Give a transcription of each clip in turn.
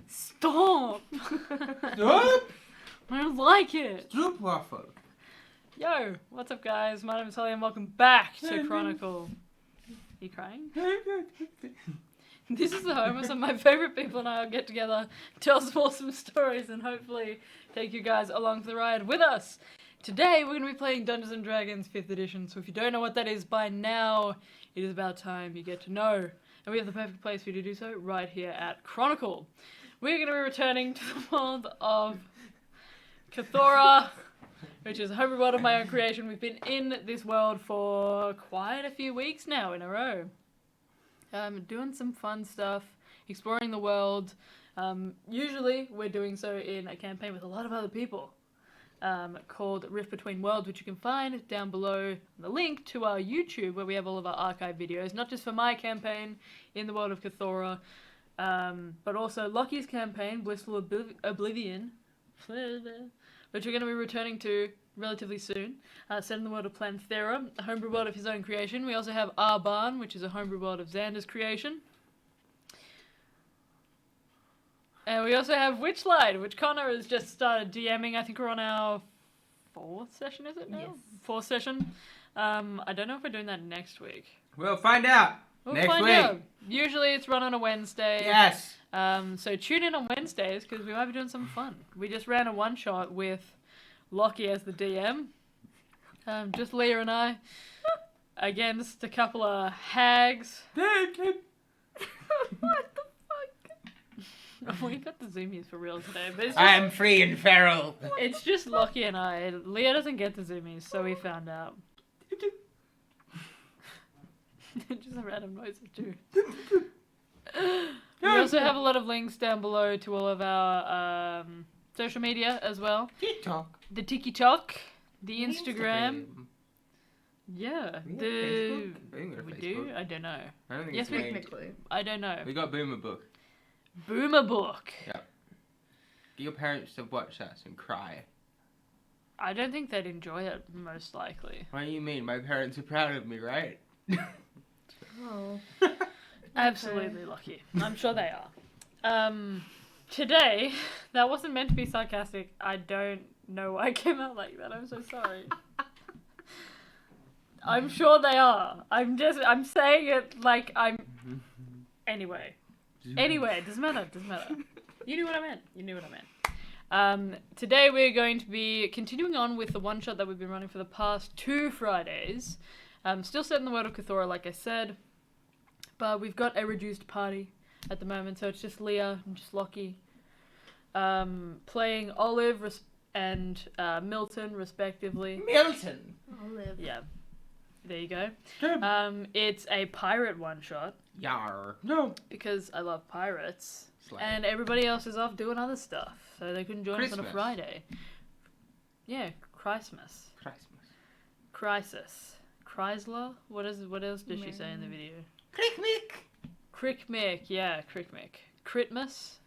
Stop! Stop! I don't like it. Stop waffle. Yo, what's up, guys? My name is Holly, and welcome back to Chronicle. You crying? This is the home where some of my favourite people and I will get together, tell some awesome stories, and hopefully take you guys along for the ride with us. Today, we're going to be playing Dungeons & Dragons 5th edition, so if you don't know what that is by now, it is about time you get to know. And we have the perfect place for you to do so, right here at Chronicle. We're going to be returning to the world of Cthora, which is a homebrew world of my own creation. We've been in this world for quite a few weeks now in a row. Doing some fun stuff, exploring the world. Usually we're doing so in a campaign with a lot of other people called Rift Between Worlds, which you can find down below the link to our YouTube, where we have all of our archive videos, not just for my campaign in the world of Cthora, but also Lockie's campaign, Blissful Oblivion, which we're going to be returning to relatively soon, set in the world of Planthera, a homebrew world of his own creation. We also have Arban, which is a homebrew world of Xander's creation. And we also have Witchlight, which Connor has just started DMing. I think we're on our 4th session, is it now? Yes. 4th session. I don't know if we're doing that next week. We'll find out. We'll Next find week. out. Usually it's run on a Wednesday. Yes. So tune in on Wednesdays, because we might be doing something fun. We just ran a one-shot with Lockie as the DM. Just Leah and I. Against a couple of hags. What the fuck? We got the zoomies for real today, but it's I am free and feral. it's just Lockie and I. Leah doesn't get the zoomies, so we found out. Just a random noise too. We also have a lot of links down below to all of our social media as well. TikTok. The TikTok, the Instagram. Yeah, We have the Facebook? I think we have we Facebook. do. I don't know. I don't think Yes, it's linked. Technically. I don't know. We got Boomer Book. Boomer Book. Get your parents to watch us and cry. I don't think they'd enjoy it, most likely. What do you mean? My parents are proud of me, right? Oh. Absolutely lucky. I'm sure they are. Today, that wasn't meant to be sarcastic. I don't know why I came out like that. I'm so sorry. I'm sure they are. I'm saying it like I'm... Anyway, it doesn't matter. You knew what I meant. Today we're going to be continuing on with the one-shot that we've been running for the past 2 Fridays. Still set in the world of Cthora, like I said. But we've got a reduced party at the moment, so it's just Leah and just Lockie. Playing Olive and Milton, respectively. Milton. Olive. Yeah. There you go. It's a pirate one-shot, Yar. No. because I love pirates. Slay. And everybody else is off doing other stuff, so they couldn't join us on a Christmas. Friday. Yeah, Christmas. Christmas. Crisis. Chrysler? What else did she say in the video? Crickmick. Crickmick, yeah, Crickmick. Critmas,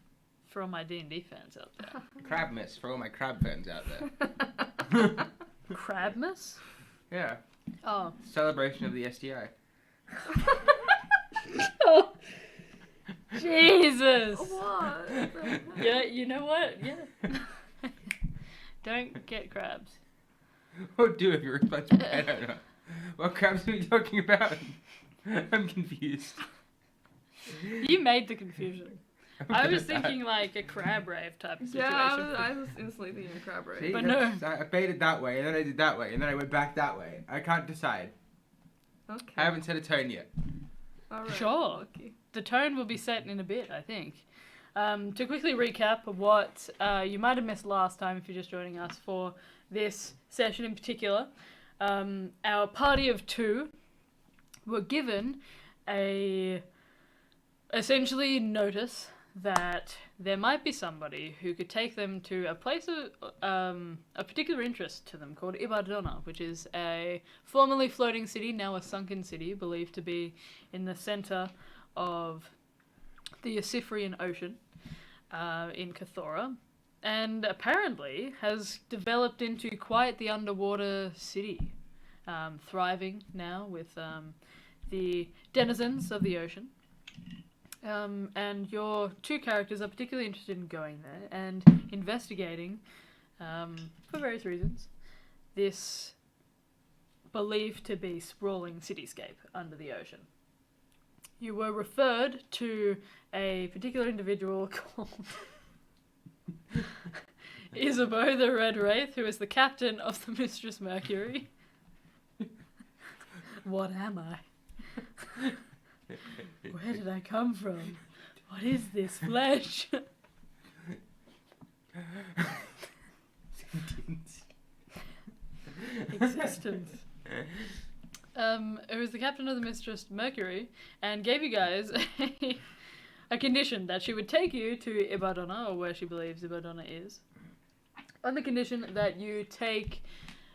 for all my D&D fans out there. Crabmas for all my crab fans out there. Crabmas? Yeah. Oh. Celebration of the SDI. Oh. Jesus! What? Yeah, you know what? Yeah. Don't get crabs. Oh, do if you're responsible. I don't know. What crabs are we talking about? I'm confused. You made the confusion. I was thinking like a crab rave type of situation. Yeah, I was instantly thinking of crab See, rave. But no. I baited that way, and then I did that way, and then I went back that way. I can't decide. Okay. I haven't set a tone yet. Alright. Sure. Okay. The tone will be set in a bit, I think. To quickly recap what you might have missed last time if you're just joining us for this session in particular, our party of 2 were given essentially notice that there might be somebody who could take them to a place of a particular interest to them called Ibardona, which is a formerly floating city, now a sunken city, believed to be in the center of the Ecyphrian Ocean in Cthora, and apparently has developed into quite the underwater city, thriving now with the denizens of the ocean. And your two characters are particularly interested in going there and investigating, for various reasons, this believed to be sprawling cityscape under the ocean. You were referred to a particular individual called Isabeau the Red Wraith, who is the captain of the Mistress Mercury. What am I? Where did I come from? What is this flesh? Existence. It was the captain of the Mistress Mercury and gave you guys a condition that she would take you to Ibadonna, or where she believes Ibadonna is, on the condition that you take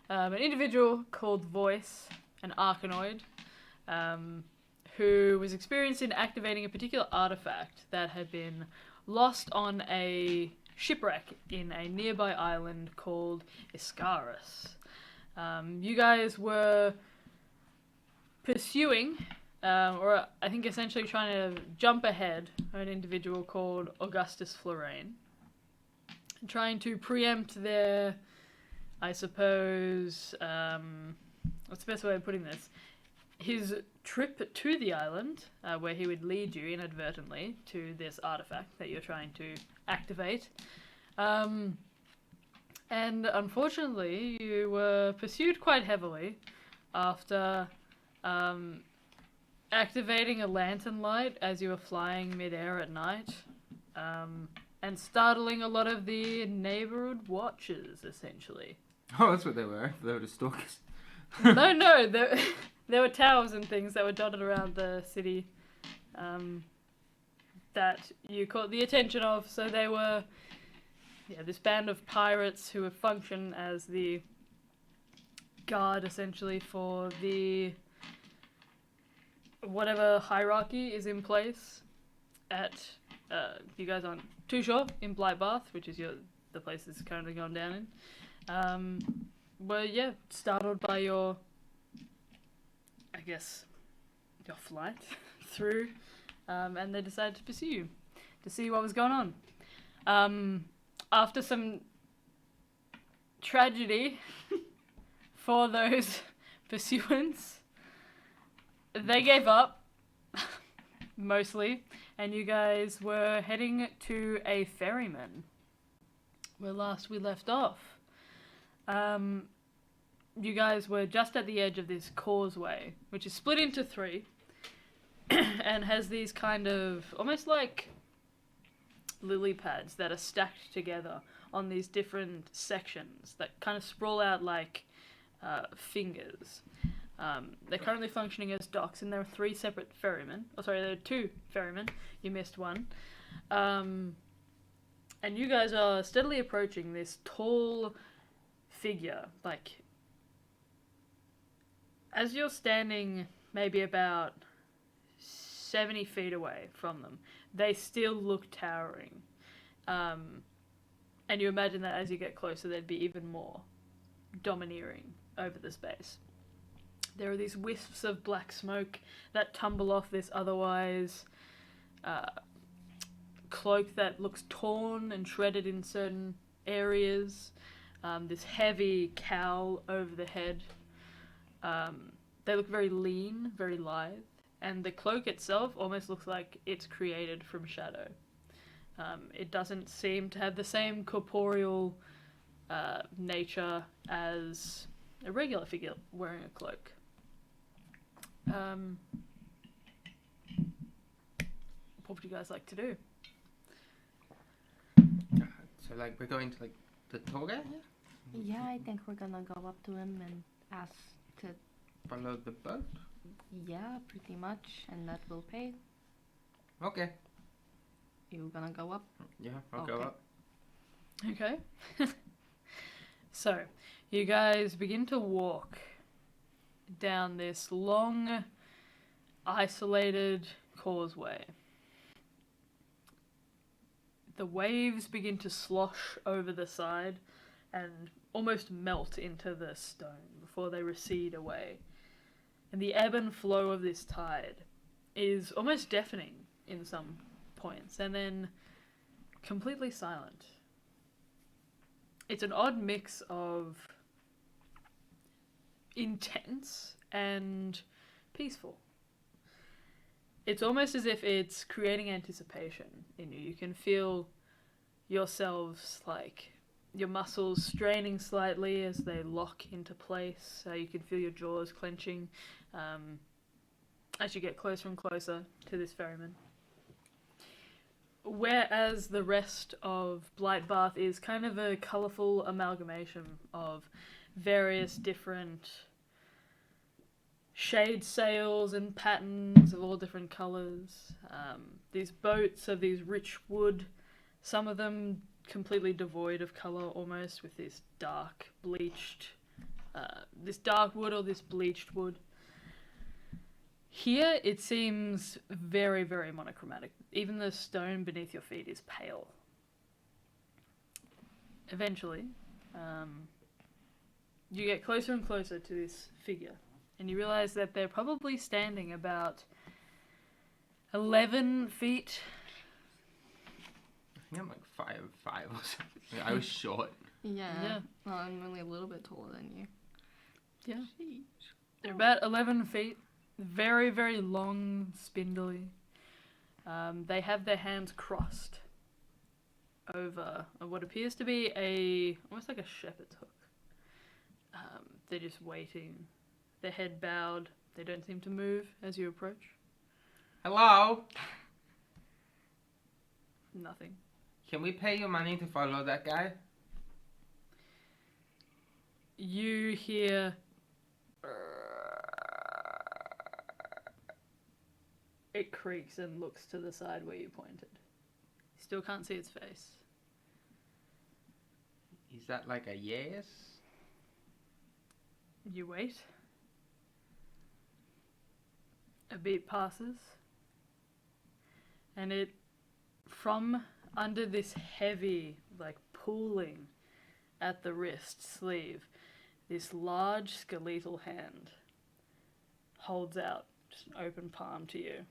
an individual called Voice, an Arkanoid, who was experienced in activating a particular artifact that had been lost on a shipwreck in a nearby island called Iscarus. You guys were pursuing, or I think essentially trying to jump ahead of an individual called Augustus Florane, trying to preempt their, I suppose, what's the best way of putting this? His trip to the island, where he would lead you inadvertently to this artifact that you're trying to activate. And unfortunately, you were pursued quite heavily after activating a lantern light as you were flying mid-air at night, and startling a lot of the neighborhood watchers, essentially. Oh, that's what they were. They were just stalkers. No, there were towers and things that were dotted around the city that you caught the attention of. So they were, this band of pirates who would function as the guard, essentially, for the whatever hierarchy is in place at, you guys aren't too sure, in Blightbath, which is the place that's currently gone down in. Were, startled by your, I guess, your flight through, and they decided to pursue you to see what was going on. After some tragedy for those pursuants, they gave up, mostly, and you guys were heading to a ferryman, where last we left off. You guys were just at the edge of this causeway, which is split into three, and has these kind of, almost like lily pads that are stacked together on these different sections that kind of sprawl out like fingers. They're currently functioning as docks, and there are three separate ferrymen. Oh, sorry, there are two ferrymen. You missed one. And you guys are steadily approaching this tall figure, like, as you're standing maybe about 70 feet away from them, they still look towering. And you imagine that as you get closer, they'd be even more domineering over the space. There are these wisps of black smoke that tumble off this otherwise cloak that looks torn and shredded in certain areas. This heavy cowl over the head. They look very lean, very lithe, and the cloak itself almost looks like it's created from shadow. It doesn't seem to have the same corporeal nature as a regular figure wearing a cloak. What would you guys like to do? So, like, we're going to, like, the tour guide? Yeah, I think we're gonna go up to him and ask to. Follow the boat? Yeah, pretty much, and that will pay. Okay. You gonna go up? Yeah, I'll go Okay. up. Okay. So, you guys begin to walk down this long, isolated causeway. The waves begin to slosh over the side and almost melt into the stone before they recede away. And the ebb and flow of this tide is almost deafening in some points, and then completely silent. It's an odd mix of intense and peaceful. It's almost as if it's creating anticipation in you. You can feel yourselves, like, your muscles straining slightly as they lock into place. You can feel your jaws clenching as you get closer and closer to this ferryman. Whereas the rest of Blightbath is kind of a colourful amalgamation of various different shade sails and patterns of all different colours. These boats are these rich wood, some of them completely devoid of colour almost, with this dark bleached, this dark wood or this bleached wood. Here it seems very, very monochromatic. Even the stone beneath your feet is pale. Eventually, you get closer and closer to this figure, and you realise that they're probably standing about 11 feet. I think I'm like 5'5" or something. I was short. Yeah. Well, I'm only a little bit taller than you. Yeah. Sheesh. They're about 11 feet. Very, very long, spindly. They have their hands crossed over what appears to be almost like a shepherd's hook. They're just waiting. Their head bowed. They don't seem to move as you approach. Hello? Nothing. Can we pay you money to follow that guy? You hear... It creaks and looks to the side where you pointed. You still can't see its face. Is that like a yes? You wait. A beat passes. And it, from under this heavy, like, pulling at the wrist sleeve, this large skeletal hand holds out just an open palm to you.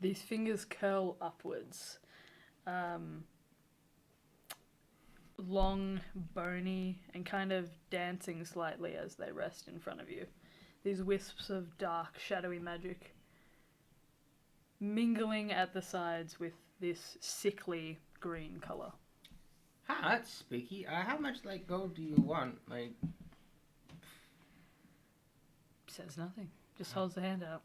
These fingers curl upwards. Long, bony, and kind of dancing slightly as they rest in front of you. These wisps of dark, shadowy magic mingling at the sides with this sickly green colour. Ah, that's spooky. How much, like, gold do you want? Like... Says nothing. Just holds the hand out.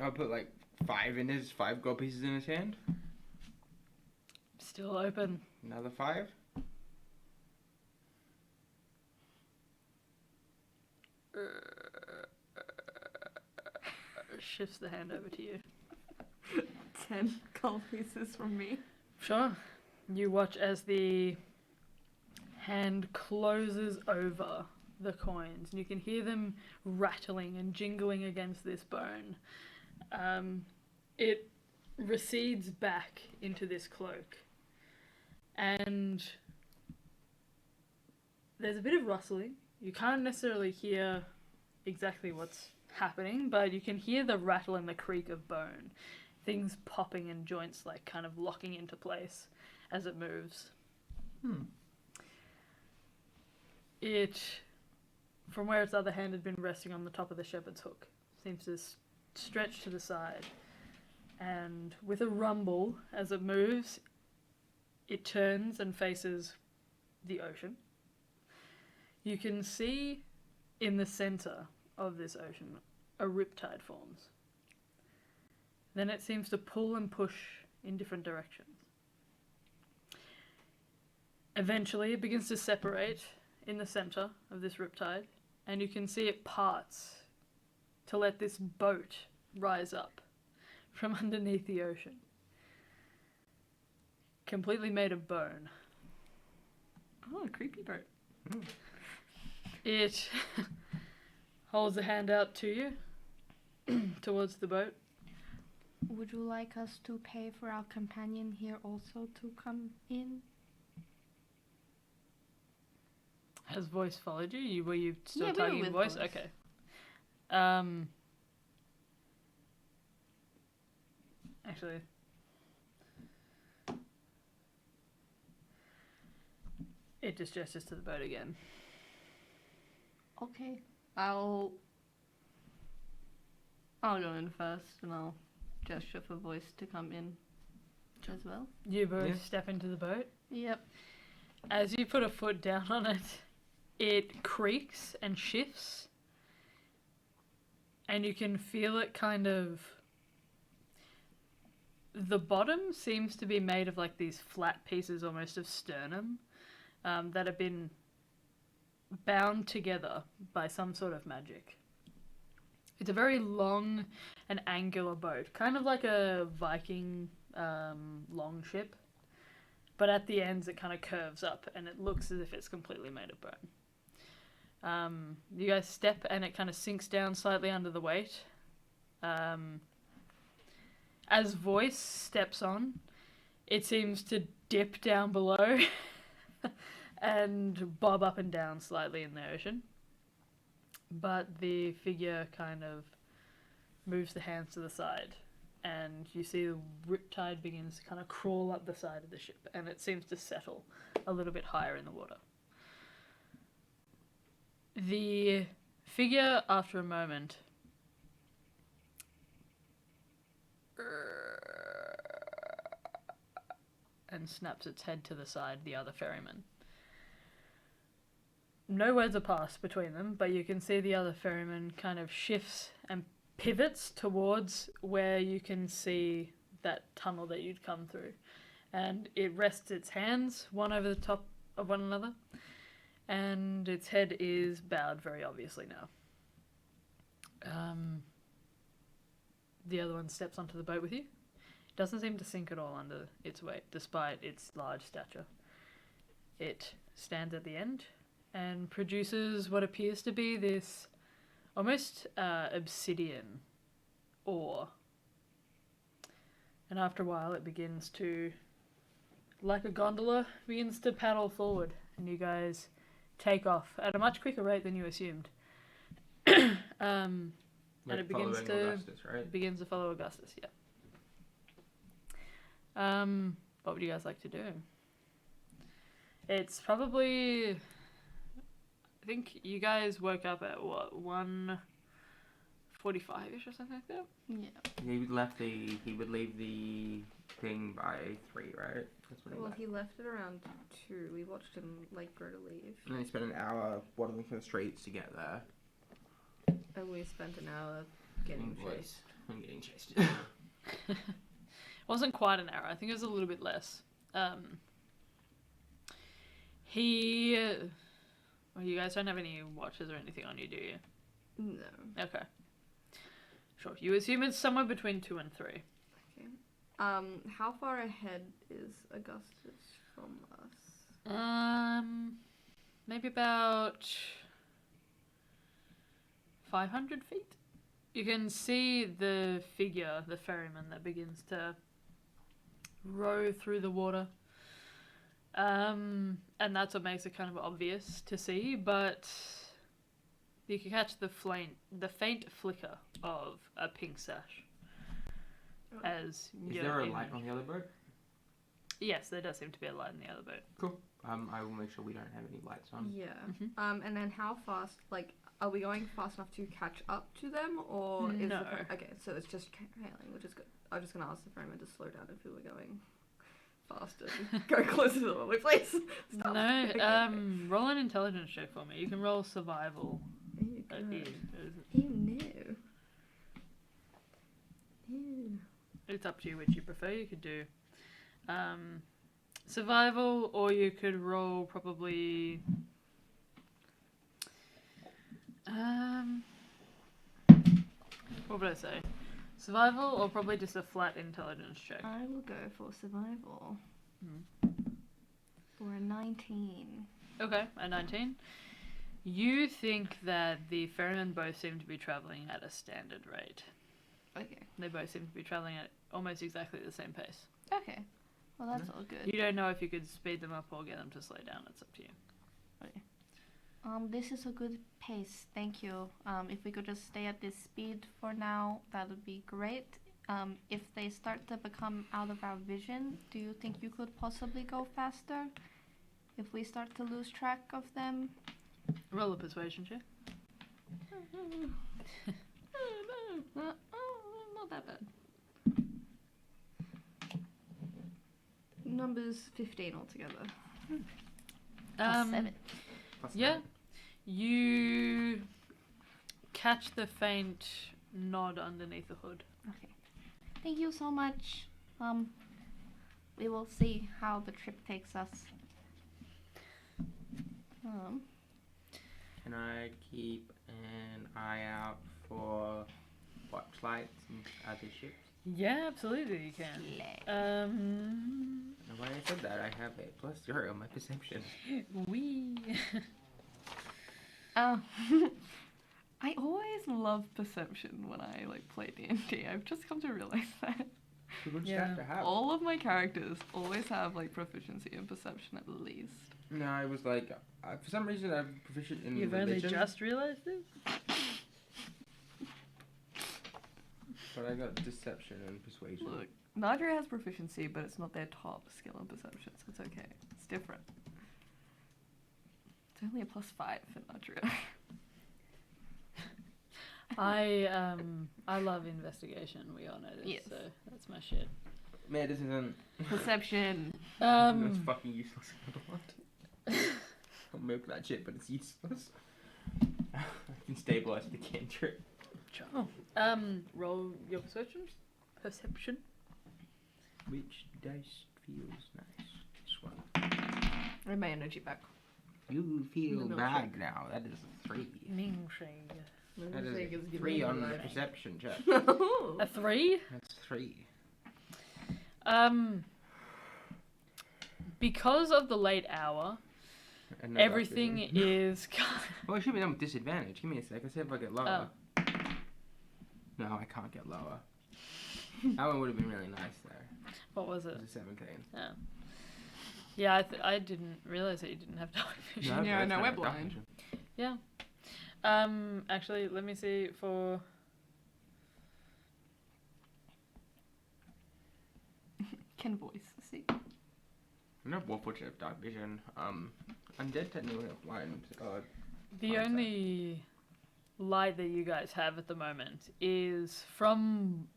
I'll put like 5 gold pieces in his hand. Still open. Another 5. Shifts the hand over to you. 10 gold pieces from me. Sure. You watch as the hand closes over the coins, and you can hear them rattling and jingling against this bone. It recedes back into this cloak, and there's a bit of rustling. You can't necessarily hear exactly what's happening, but you can hear the rattle and the creak of bone. Things popping and joints like kind of locking into place as it moves. It, from where its other hand had been resting on the top of the shepherd's hook, seems to stretch to the side. And with a rumble as it moves, it turns and faces the ocean. You can see in the center of this ocean a riptide forms. Then it seems to pull and push in different directions. Eventually it begins to separate in the center of this riptide, and you can see it parts to let this boat rise up from underneath the ocean. Completely made of bone. Oh, a creepy boat. It holds a hand out to you, towards the boat. Would you like us to pay for our companion here also to come in? Has voice followed you? Were you still Yeah, we were talking in with voice? voice. Okay. Actually. It just gestures to the boat again. Okay. I'll go in first and I'll gesture for voice to come in as well. You both Yeah. step into the boat. Yep. As you put a foot down on it, it creaks and shifts. And you can feel it kind of... The bottom seems to be made of like these flat pieces almost of sternum that have been bound together by some sort of magic. It's a very long and angular boat, kind of like a Viking long ship, but at the ends it kind of curves up and it looks as if it's completely made of bone. You guys step and it kind of sinks down slightly under the weight. As voice steps on, it seems to dip down below and bob up and down slightly in the ocean. But the figure kind of moves the hands to the side, and you see the riptide begins to kind of crawl up the side of the ship, and it seems to settle a little bit higher in the water. The figure, after a moment, and snaps its head to the side, the other ferryman. No words are passed between them, but you can see the other ferryman kind of shifts and pivots towards where you can see that tunnel that you'd come through. And it rests its hands, one over the top of one another, and its head is bowed very obviously now. The other one steps onto the boat with you. It doesn't seem to sink at all under its weight, despite its large stature. It stands at the end and produces what appears to be this almost obsidian ore. And after a while it begins to, like a gondola, begins to paddle forward, and you guys take off at a much quicker rate than you assumed. And it begins following to Augustus, right? begins to follow Augustus, yeah. What would you guys like to do? It's probably, I think you guys woke up at what, 1:45ish or something like that? Yeah. He would leave the thing by 3, right? That's when he Well, left. he left it around 2. We watched him like go to leave, And then he spent an hour waddling through the streets to get there. and we spent an hour getting chased. And getting chased. It wasn't quite an hour. I think it was a little bit less. Well, you guys don't have any watches or anything on you, do you? No. Okay. Sure. You assume it's somewhere between 2 and 3. Okay. How far ahead is Augustus from us? Maybe about 500 feet. You can see the figure, the ferryman, that begins to row through the water. And that's what makes it kind of obvious to see, but you can catch the faint flicker of a pink sash. As Is you're there a in- light on the other boat? Yes, there does seem to be a light in the other boat. Cool. I will make sure we don't have any lights on. Yeah. Mhm. And then how fast? Like, are we going fast enough to catch up to them, or is No. okay? So it's just hailing, which is good. I was just gonna ask the ferryman to slow down if we were going faster. Go closer to the boat, please. Stop. No, Okay. roll an intelligence check for me. You can roll survival. Ew, Ew. Ew, no. Ew. It's up to you which you prefer. You could do survival, or you could roll probably what would I say? Survival, or probably just a flat intelligence check. I will go for survival. Hmm. For a 19. Okay, a 19. You think that the ferrymen both seem to be travelling at a standard rate. Okay. They both seem to be travelling at almost exactly the same pace. Okay. Well, that's all good. You don't know if you could speed them up or get them to slow down. It's up to you. This is a good pace, thank you. If we could just stay at this speed for now, that would be great. if they start to become out of our vision, do you think you could possibly go faster? If we start to lose track of them? Roll a persuasion check. Not that bad. Numbers 15 altogether. Plus 7. Plus Yeah. 9. You catch the faint nod underneath the hood. Okay. Thank you so much. We will see how the trip takes us. Can I keep an eye out for watch lights and other ships? Yeah, absolutely you can. And when I said that, I have a +0 on my perception. We. I always love perception when I like play D&D. I've just come to realize that. It's a good Yeah. stat to have. All of my characters always have like proficiency in perception at least. No, I was like, for some reason I'm proficient in You've religion, only just realised this? but I got deception and persuasion. Look, Nadria has proficiency, but it's not their top skill in perception, so it's okay. It's different. It's only a +5 for Nadria. I love investigation, we all know this, Yes. so that's my shit. Man, this isn't. Perception. That's fucking useless. I'll milk that shit, but it's useless. I can stabilize the cantrip. Sure. Roll your perception. Perception. Which dice feels nice? This one. I have my energy back. You feel The milkshake. bad now. That is a 3. Mingshade. That is a 3 on the perception check. A 3? That's 3. Because of the late hour, And no everything dark vision. is. Well, it should be done with disadvantage. Give me a sec. Let's see if I get lower. No, I can't get lower. That one would have been really nice there. What was It it? was a 17. Oh. Yeah, I didn't realize that you didn't have dark vision. Yeah, that's no, not we're a dark blind. vision. Yeah. Actually, let me see for. Can voice see. No Wolfwood should have dark vision. Undead technically have blind. The Eyesight. only light that you guys have at the moment is from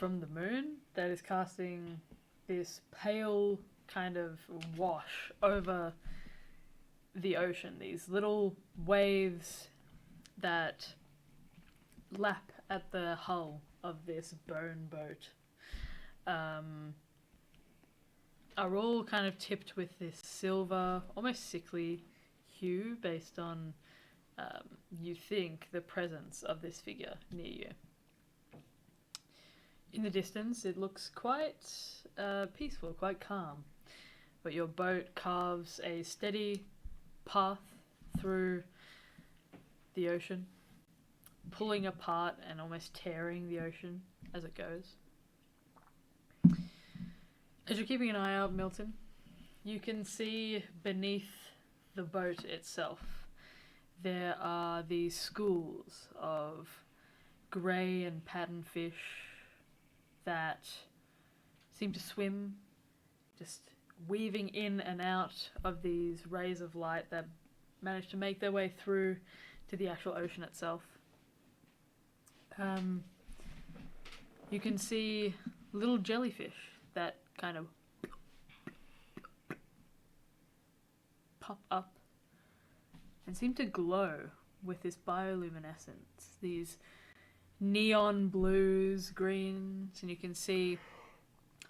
the moon that is casting this pale kind of wash over the ocean. These little waves that lap at the hull of this bone boat are all kind of tipped with this silver, almost sickly hue based on, you think, the presence of this figure near you. In the distance, it looks quite peaceful, quite calm, but your boat carves a steady path through the ocean, pulling apart and almost tearing the ocean as it goes. As you're keeping an eye out, Milton, you can see beneath the boat itself there are these schools of grey and patternfish that seem to swim, just weaving in and out of these rays of light that manage to make their way through to the actual ocean itself. You can see little jellyfish that kind of pop up and seem to glow with this bioluminescence, these neon blues, greens, and you can see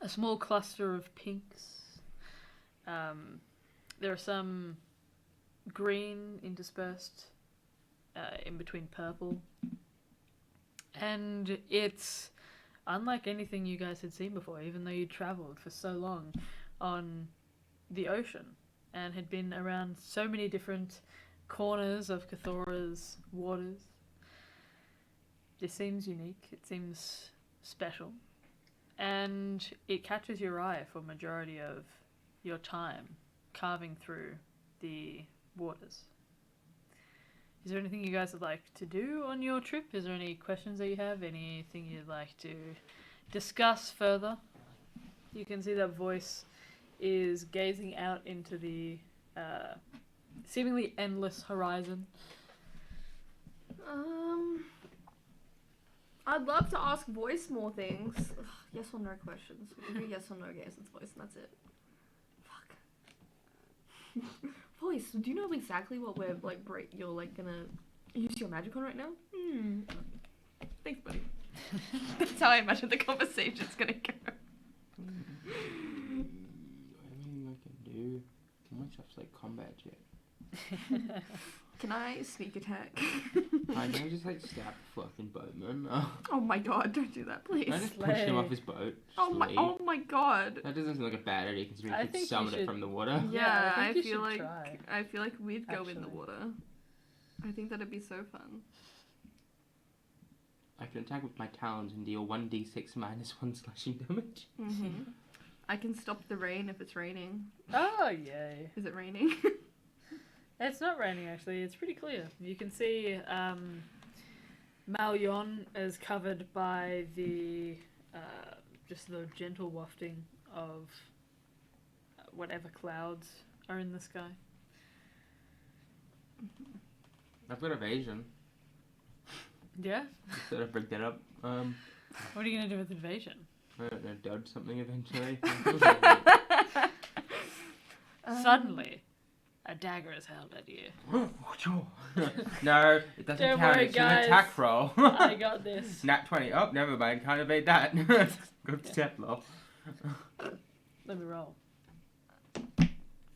a small cluster of pinks. There are some green interspersed in between purple, and it's unlike anything you guys had seen before, even though you travelled for so long on the ocean and had been around so many different corners of Cathora's waters. This seems unique, it seems special, and it catches your eye for a majority of your time carving through the waters. Is there anything you guys would like to do on your trip? Is there any questions that you have? Anything you'd like to discuss further? You can see that Voice is gazing out into the seemingly endless horizon. I'd love to ask Voice more things. Ugh, yes or no questions. We can do yes or no games with Voice, and that's it. Fuck. Voice, do you know exactly what we're like? You're like gonna use your magic on right now? Thanks, buddy. That's how I imagine the conversation's gonna go. Everything I can do. How much I've like combat jet. Can I sneak attack? I can just like stab the fucking boatman. Oh my god, don't do that, please. Can I just push him off his boat? Oh my god. That doesn't seem like a bad idea considering I you could think you summon it should- from the water. Yeah, I I think you feel should like try, I feel like we'd go in the actually. water. I think that'd be so fun. I can attack with my talons and deal 1d6 minus 1 slashing damage. I can stop the rain if it's raining. Oh, yay. Is it raining? It's not raining, actually. It's pretty clear. You can see Malion is covered by the just the gentle wafting of whatever clouds are in the sky. I've got evasion. Yeah? Instead of bring that up. What are you going to do with invasion? I don't know, dodge something eventually. Suddenly, a dagger is held at you. No, it doesn't Don't count. worry, It's an guys. attack roll. I got this. Nat 20. Oh, never mind. Can't evade that. Good step, lol. Let me roll.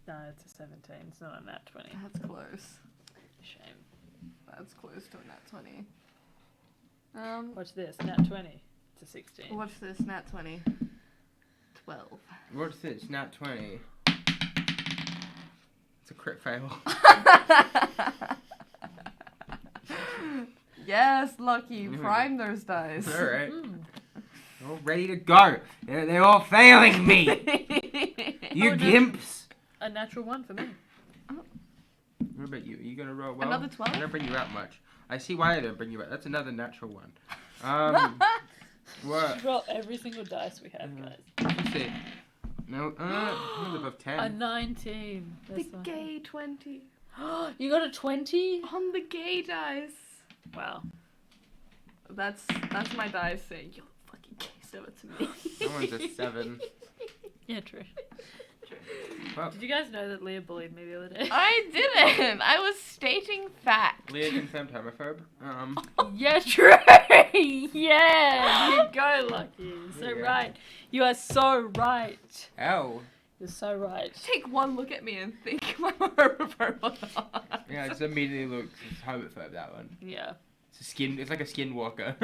No, it's a 17. It's not a nat 20. That's close. Shame. That's close to a nat 20. Watch this. Nat 20. It's a 16. What's this? Nat 20. 12. What's this? Nat 20. It's a crit fail. Yes, Lucky. Mm. Prime those dice. Alright. All ready to go. They're all failing me. You Oh, no. gimps. A natural 1 for me. What about you? Are you gonna roll well? Another 12? I don't bring you out much. I see why I don't bring you out. That's another natural 1. What? Roll every single dice we have, guys. Let's see. No, not above 10. A 19. The That's not- gay 20. You got a 20? On the gay dice. Wow. That's my dice saying, you're fucking gay, so it's me. That one's a 7. Yeah, true. Well, Did you guys know that Leah bullied me the other day? I didn't. I was stating fact. Leah confirmed homophobe. Yeah, true. Yeah, you go, Lucky. So Yeah. right. You are so right. Ow. You're so right. Take one look at me and think, am I homophobe or not? Yeah, I just immediately looked. It's homophobe, that one. Yeah. It's like a skinwalker.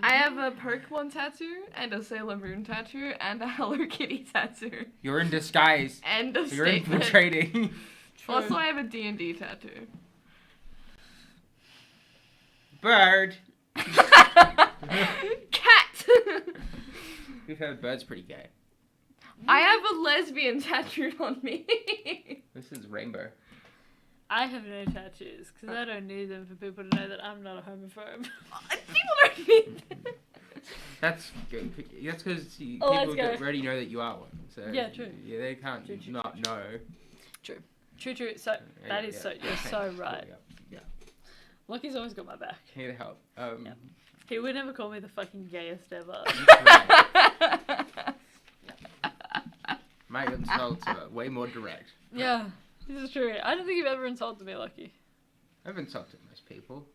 I have a Pokemon tattoo, and a Sailor Moon tattoo, and a Hello Kitty tattoo. You're in disguise. End of You're statement. infiltrating. Also, I have a D&D tattoo. Bird. Cat! We've heard bird's pretty gay. I have a lesbian tattooed on me. This is rainbow. I have no tattoos because I don't need them for people to know that I'm not a homophobe. People don't need That's good. That's because Oh, let's people go. already know that you are one. So Yeah, true. Yeah, they can't True, true, not know. True. So Yeah, that is yeah. so you're Okay, so cool, right. Yeah. Lucky's always got my back. Here to help. Yeah. He would never call me the fucking gayest ever. My insults are way more direct. Yeah, this is true. I don't think you've ever insulted me, Lucky. I've insulted most people.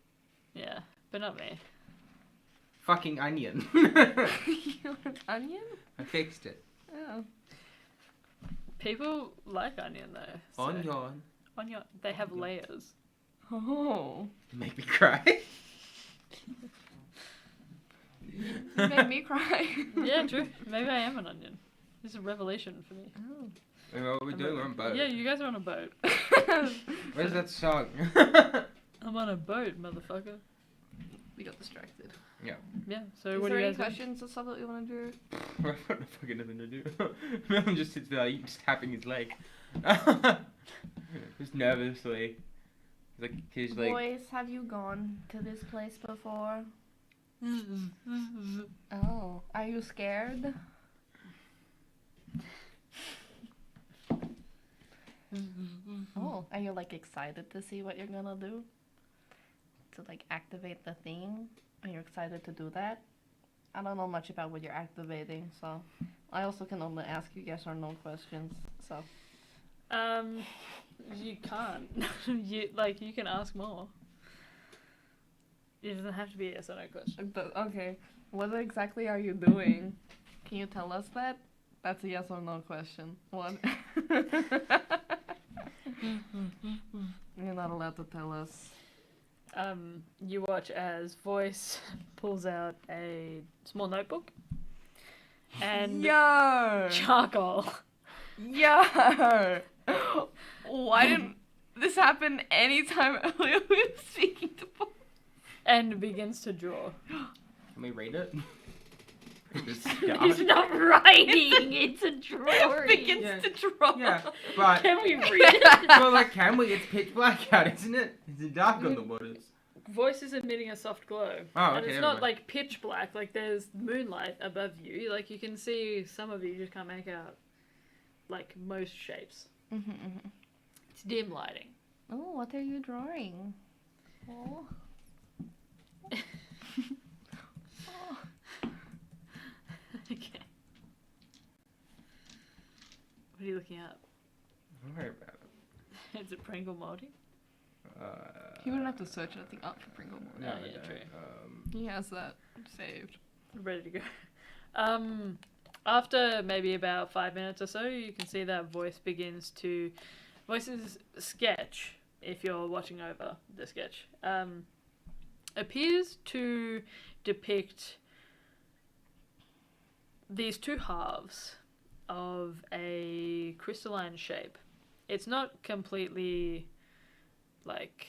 Yeah, but not me. Fucking onion. You're an onion? I fixed it. Oh. People like onion though. So. Onion. Onion. They have layers. Oh. You make me cry. You made me cry. Yeah, true. Maybe I am an onion. This is a revelation for me. Oh. Wait, what are we doing? We're on a boat. Yeah, you guys are on a boat. Where's that song? I'm on a boat, motherfucker. We got distracted. Yeah. So Is what do there you any guys do? questions or stuff that you want to do? I've got fucking nothing to do. Melvin just sits there, just tapping his leg. Just nervously. Like he's like. Boys, have you gone to this place before? Oh, are you scared? Oh, are you like excited to see what you're gonna do? To like activate the thing? Are you excited to do that? I don't know much about what you're activating, so I also can only ask you yes or no questions. So You can't. You can ask more. It doesn't have to be a yes or no question. Okay. What exactly are you doing? Can you tell us that? That's a yes or no question. What? You're not allowed to tell us. You watch as Voice pulls out a small notebook and Yo! charcoal. Yo! Why didn't this happen anytime earlier we were speaking to Paul? And begins to draw. Can we read it? Just It's not writing, it's a drawing. Begins Yeah. to draw. Yeah, but Can we read it? well, like, can we? It's pitch black out, isn't it? It's dark on the waters. Voice is emitting a soft glow. Oh, And okay, it's never not mind. like pitch black, like there's moonlight above you. Like you can see some of it, you just can't make out like most shapes. It's dim lighting. Oh, what are you drawing? Oh. Okay. What are you looking up? Don't worry about it. Is it Pringle Moldy? He wouldn't have to search anything up for Pringle Mode. No, Oh, I yeah, don't. true. He has that saved. Ready to go. After maybe about 5 minutes or so, you can see that Voice's sketch, if you're watching over the sketch, appears to depict these two halves of a crystalline shape. It's not completely like...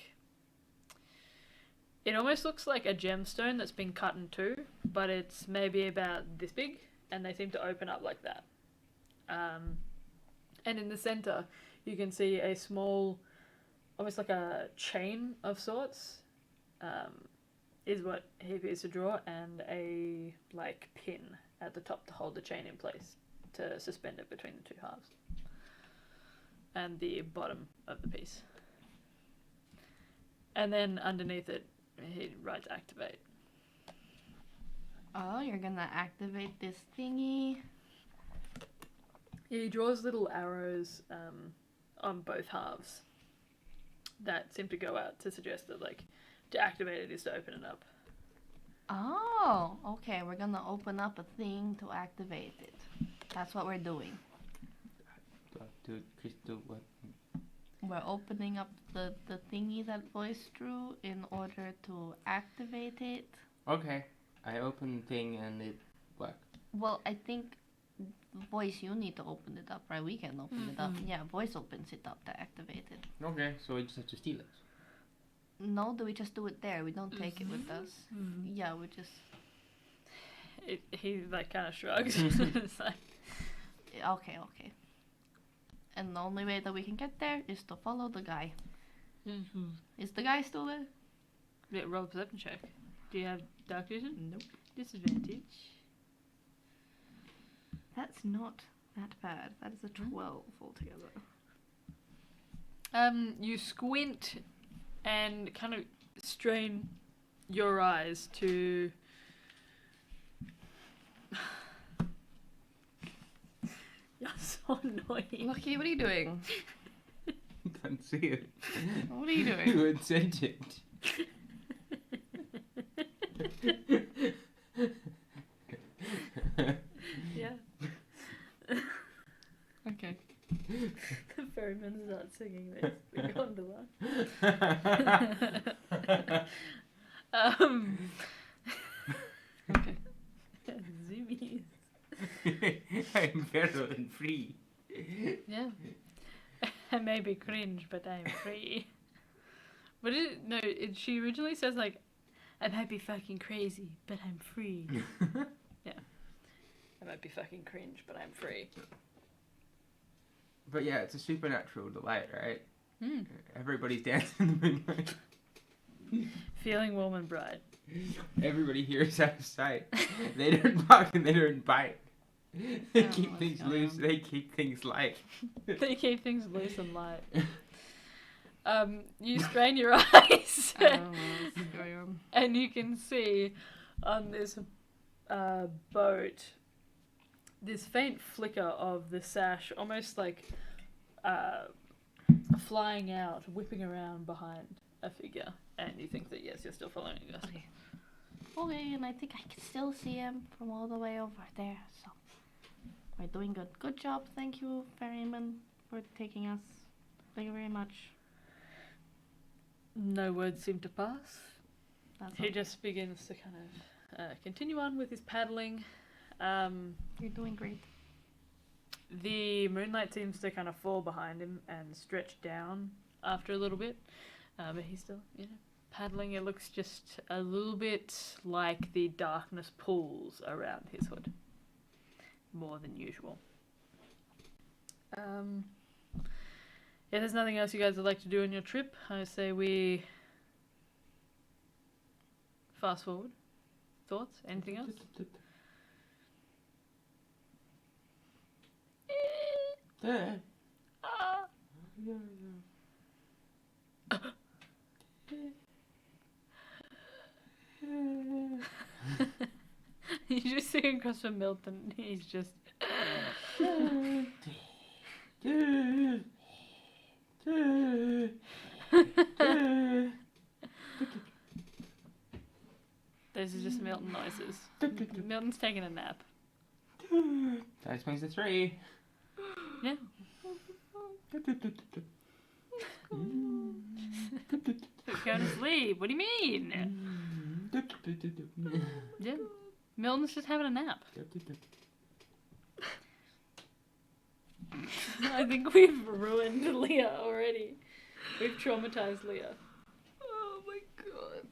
It almost looks like a gemstone that's been cut in two, but it's maybe about this big, and they seem to open up like that. And in the center, you can see a small, almost like a chain of sorts, is what he appears to draw, and a like pin at the top to hold the chain in place, to suspend it between the two halves. And the bottom of the piece. And then underneath it, he writes activate. Oh, you're gonna activate this thingy. He draws little arrows on both halves that seem to go out to suggest that, like, to activate it is to open it up. Oh, okay. We're gonna open up a thing to activate it. That's what we're doing. Dude, Crystal, what? We're opening up the thingy that Voice drew in order to activate it. Okay, I open the thing and it worked. Well, I think Voice, you need to open it up, right? We can open it up. Yeah, Voice opens it up to activate it. Okay, so we just have to steal it. No, do we just do it there? We don't take it with us. Yeah, we just... He, like, kind of shrugs. It's like, Okay. And the only way that we can get there is to follow the guy. Is the guy still there? yeah, roll a perception check. Do you have dark vision? Nope. Disadvantage. That's not that bad. That is a 12 altogether. You squint and kind of strain your eyes to... You're so annoying. Lucky, what are you doing? Can't see it. What are you doing? You would send it. Yeah. Okay. The ferryman starts singing this. The gondola. Okay. Zoomies. I'm feral and free. Yeah. I may be cringe, but I'm free. But she originally says, like, I might be fucking crazy, but I'm free. Yeah. I might be fucking cringe, but I'm free. But yeah, it's a supernatural delight, right? Everybody's dancing in the moonlight. Feeling warm and bright. Everybody here is out of sight. They don't bark and they don't bite. They Oh, keep what's things going loose. on? They keep things light. They keep things loose and light. You strain your eyes, I don't know what's going on. and you can see on this boat this faint flicker of the sash, almost like flying out, whipping around behind a figure. And you think that, yes, you're still following us. Okay, and I think I can still see him from all the way over there, so we're doing good. Good job, thank you, ferryman, for taking us. Thank you very much. No words seem to pass. That's He all. just begins to kind of continue on with his paddling. You're doing great. The moonlight seems to kind of fall behind him and stretch down after a little bit. But he's still, paddling. It looks just a little bit like the darkness pools around his hood. More than usual. If there's nothing else you guys would like to do on your trip, I say we fast forward. Thoughts? Anything else? Ah. You just see him across from Milton. He's just. Those are just Milton noises. Milton's taking a nap. That explains the 3. Yeah. Going to sleep. What do you mean? Yeah. Milton's just having a nap. I think we've ruined Leah already. We've traumatized Leah. Oh my god.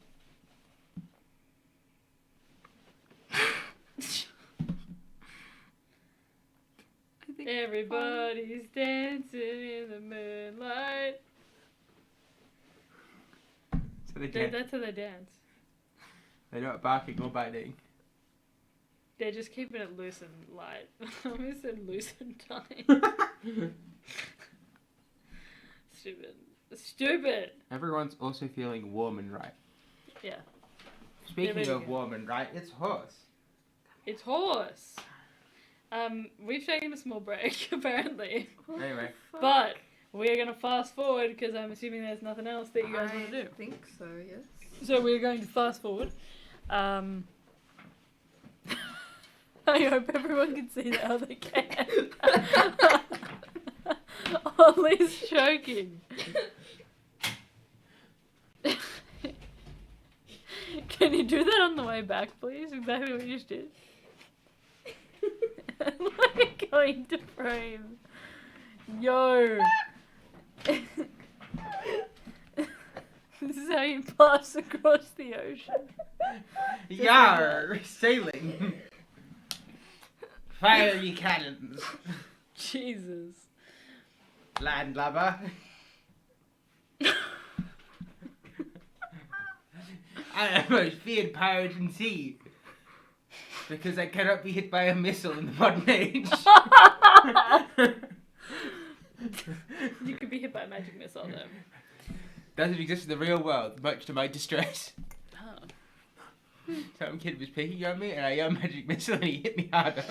I think Everybody's dancing in the moonlight. So they can't. That's how they dance. They're not barking or biting. They're just keeping it loose and light. I almost said loose and tight. Stupid. Stupid! Everyone's also feeling warm and right. Yeah. Speaking there of we go. warm and right, it's horse. It's horse! We've taken a small break, apparently. Anyway. But we're going to fast forward because I'm assuming there's nothing else that you guys want to do. I think so, yes. So we're going to fast forward. I hope everyone can see that how they can. Ollie's choking. Can you do that on the way back, please? Exactly what you just did. Like going to frame. Yo. This is how you pass across the ocean. Yar! Sailing! Fire ye cannons! Jesus. Landlubber! I am the most feared pirate in sea. Because I cannot be hit by a missile in the modern age. You could be hit by a magic missile though. Doesn't exist in the real world, much to my distress. Oh. Some kid was picking on me and I yelled magic missile and he hit me harder.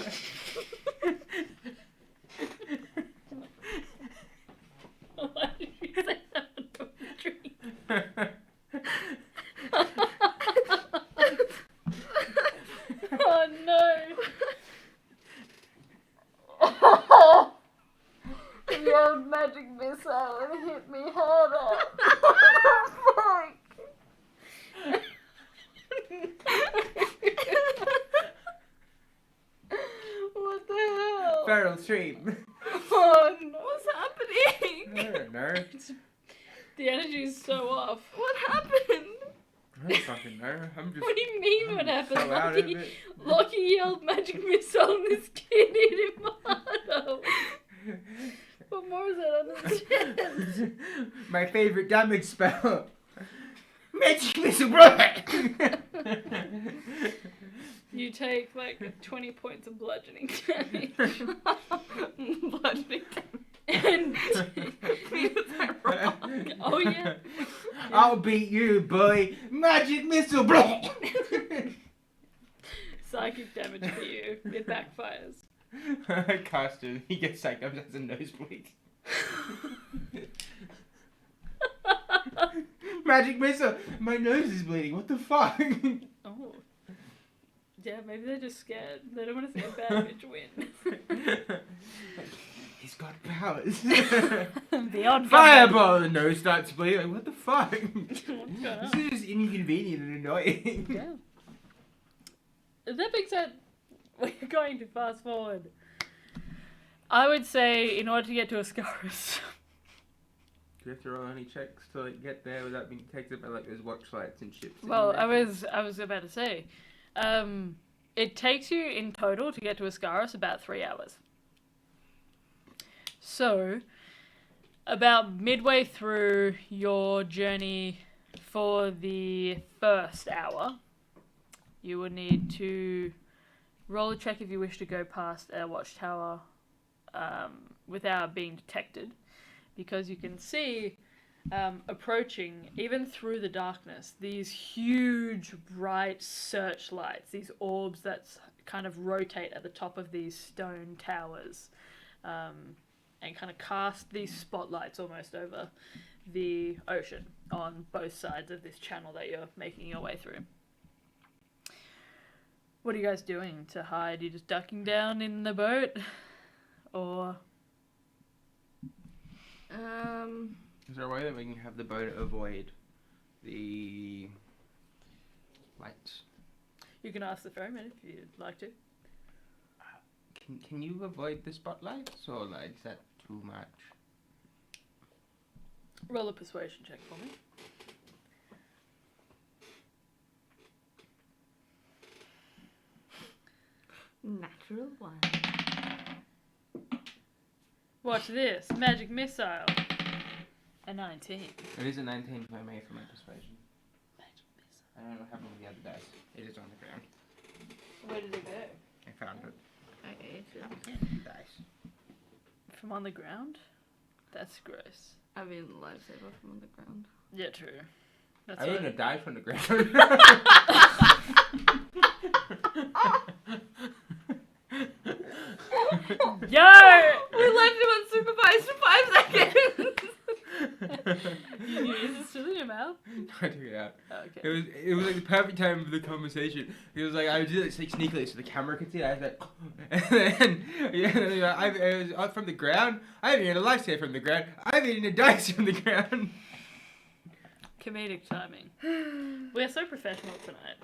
Why did you say that under the tree? Oh no! The old magic missile and hit me harder. Fuck! What the hell? Feral stream. Oh no! What's I happening? don't know. The energy is so off. What happened? I don't fucking know. I'm just What do you mean what happened? so out of Lockie, it. Lockie yelled magic missile and this kid hit him harder. What more is that under the chest? My favorite damage spell. Magic missile bullet. You take like 20 points of bludgeoning damage. Bludgeoning damage. And Is that wrong? oh yeah. I'll beat you, boy. Magic missile bullet. Psychic damage for you. It backfires. Cast him. He gets psyched up as a nosebleed. Magic missile. My nose is bleeding. What the fuck? Oh. Yeah, maybe they're just scared. They don't want to see a bad bitch win. He's got powers. Beyond Fireball. The nose starts bleeding. Like, what the fuck? What's going This on? is just inconvenient and annoying. Yeah. That being said, we're going to fast forward. I would say, in order to get to Ascaris, Do you have to roll any checks to like get there without being detected by like those watch lights and ships? well, I was about to say, it takes you in total to get to Ascaris about 3 hours. So, about midway through your journey for the first hour, you would need to roll a check if you wish to go past a watchtower without being detected, because you can see approaching, even through the darkness, these huge bright searchlights, these orbs that kind of rotate at the top of these stone towers, and kind of cast these spotlights almost over the ocean on both sides of this channel that you're making your way through. What are you guys doing to hide? You just ducking down in the boat? Or... Is there a way that we can have the boat avoid the lights? you can ask the ferryman if you'd like to. Can you avoid the spotlights, or like is that too much? Roll a persuasion check for me. Natural 1. Watch this. Magic missile. A 19. It is a 19 if I made for my persuasion. Magic missile. I don't know what happened with the other dice. It is on the ground. Where did it go? I found it. I ate it. Dice. From on the ground? That's gross. I mean, lifesaver from on the ground. Yeah, true. That's I what- wouldn't have died from the ground. Yo! We left him unsupervised for 5 seconds! Is it still in your mouth? I took it out. Oh, okay. It was like the perfect time for the conversation. It was like I would do it like sneakily so the camera could see it. I was like, and then it was up from the ground. I've eaten a lifesaver from the ground. I've eaten a dice from the ground. Comedic timing. We're so professional tonight.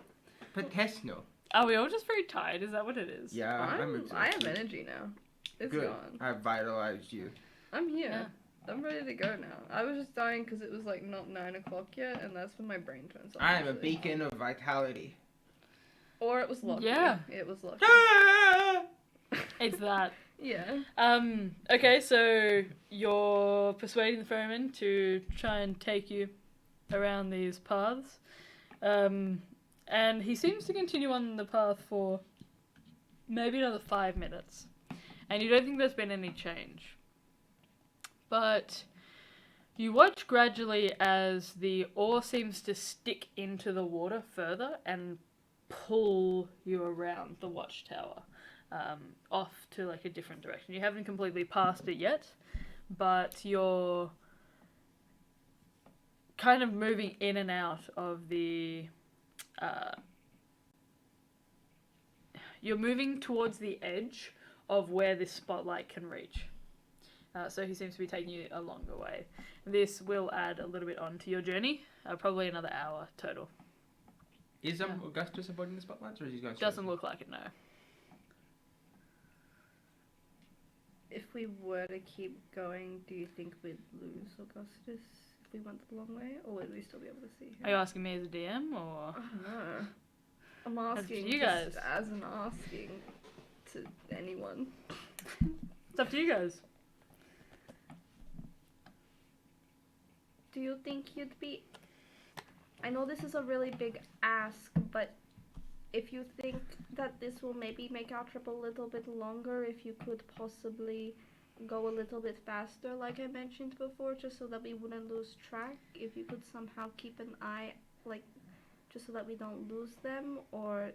But Tesno. Are we all just very tired? Is that what it is? Yeah, I'm I have exhausted. energy now. It's Good. gone. I've vitalized you. I'm here. Yeah. I'm ready to go now. I was just dying because it was like not 9 o'clock yet, and that's when my brain turns on. I am a usually. beacon of vitality. Or it was lucky. Yeah. It was lucky. It's that. Yeah. Okay, so you're persuading the ferryman to try and take you around these paths. And he seems to continue on the path for maybe another 5 minutes. And you don't think there's been any change. But you watch gradually as the oar seems to stick into the water further and pull you around the watchtower, off to like a different direction. You haven't completely passed it yet, but you're kind of moving in and out of the... you're moving towards the edge of where this spotlight can reach. So he seems to be taking you a longer way. This will add a little bit on to your journey, probably another hour total. Is Augustus avoiding the spotlights, or is he going? Doesn't look like it, no. If we were to keep going, do you think we'd lose Augustus if we went the long way, or would we still be able to see him? Are you asking me as a DM, or...? I don't know. I'm That's asking you just guys. as an asking to anyone. It's up to you guys. do you think you'd be... I know this is a really big ask, but if you think that this will maybe make our trip a little bit longer, if you could possibly go a little bit faster, like I mentioned before, just so that we wouldn't lose track. If you could somehow keep an eye, like, just so that we don't lose them, or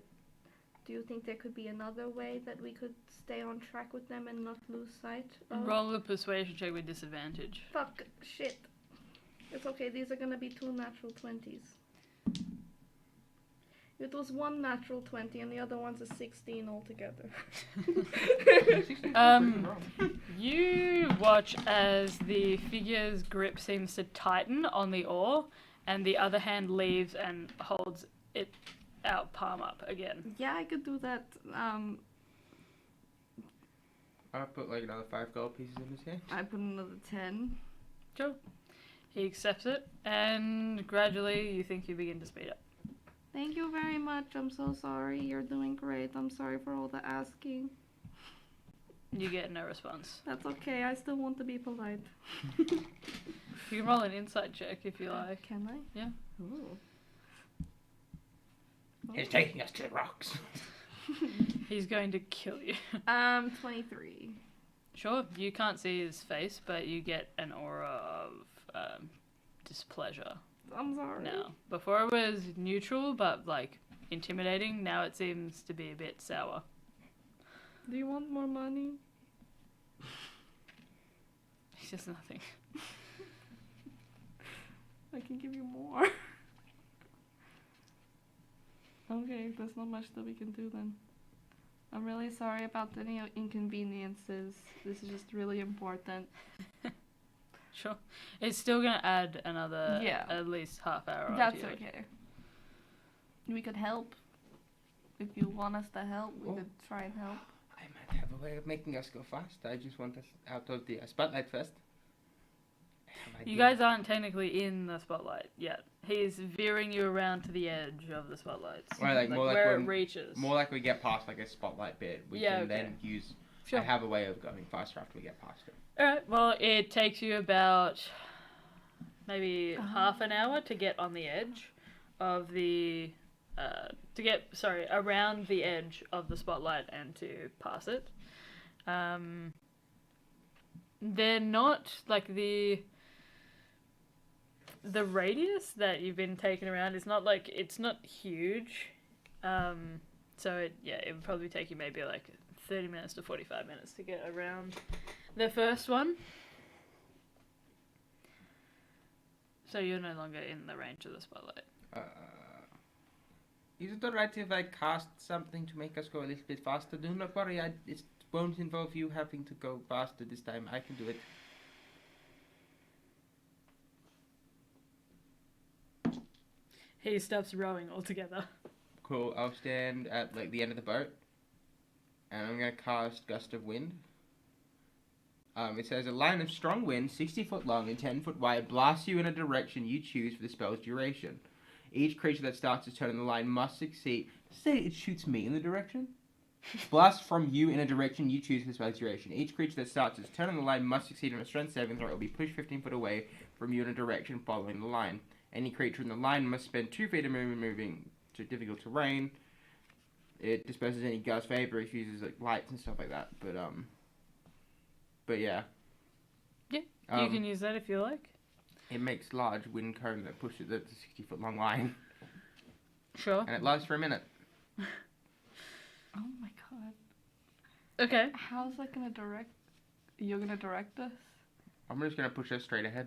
do you think there could be another way that we could stay on track with them and not lose sight of? Roll a persuasion check with disadvantage. Fuck, shit. It's okay, these are gonna be 2 natural 20s. It was 1 natural 20 and the other one's a 16 altogether. You watch as the figure's grip seems to tighten on the oar, and the other hand leaves and holds it out palm up again. Yeah, I could do that. I'll put like another 5 gold pieces in his hand. I put another 10. Sure. He accepts it, and gradually you think you begin to speed up. Thank you very much. I'm so sorry. You're doing great. I'm sorry for all the asking. You get no response. That's okay. I still want to be polite. You can roll an insight check if you like. Can I? Yeah. Ooh. He's taking us to the rocks. He's going to kill you. 23. Sure, you can't see his face, but you get an aura of displeasure I'm sorry. now. Before it was neutral, but like intimidating. Now it seems to be a bit sour. Do you want more money? It's just nothing. I can give you more. Okay, there's not much that we can do then. I'm really sorry about any inconveniences. This is just really important. Sure. It's still going to add another Yeah. at least half hour. That's onto you. okay. We could help. If you want us to help, we Oh. could try and help. I might have a way of making us go fast. I just want us out of the spotlight first. You guys aren't technically in the spotlight yet. He's veering you around to the edge of the spotlights. Right, like more like where when- it reaches. More like we get past like a spotlight bit. We Yeah, can okay. then use. Sure. I have a way of going faster after we get past it. Alright, well, it takes you about maybe half an hour to get on the edge of the. Around the edge of the spotlight and to pass it. They're not like the radius that you've been taken around is not like it's not huge. So it would probably take you maybe like 30 minutes to 45 minutes to get around the first one. So you're no longer in the range of the spotlight. Is it alright if I cast something to make us go a little bit faster? Do not worry, it won't involve you having to go faster this time. I can do it. He stops rowing altogether. Cool. I'll stand at like the end of the boat, and I'm gonna cast Gust of Wind. It says a line of strong wind, 60 foot long and 10 foot wide, blasts you in a direction you choose for the spell's duration. Each creature that starts its turn in the line must succeed. Say it shoots me in the direction. Blast from you in a direction you choose for the spell's duration. Each creature that starts its turn in the line must succeed on a strength saving throw. It will be pushed 15 foot away from you in a direction following the line. Any creature in the line must spend 2 feet of moving to difficult terrain. It disperses any gust vapor. It uses like lights and stuff like that. But yeah. Yeah, you can use that if you like. It makes large wind cone that pushes the 60 foot long line, Sure. and it lasts for a minute. Oh my god. Okay. How's that gonna direct? You're gonna direct us? I'm just gonna push us straight ahead.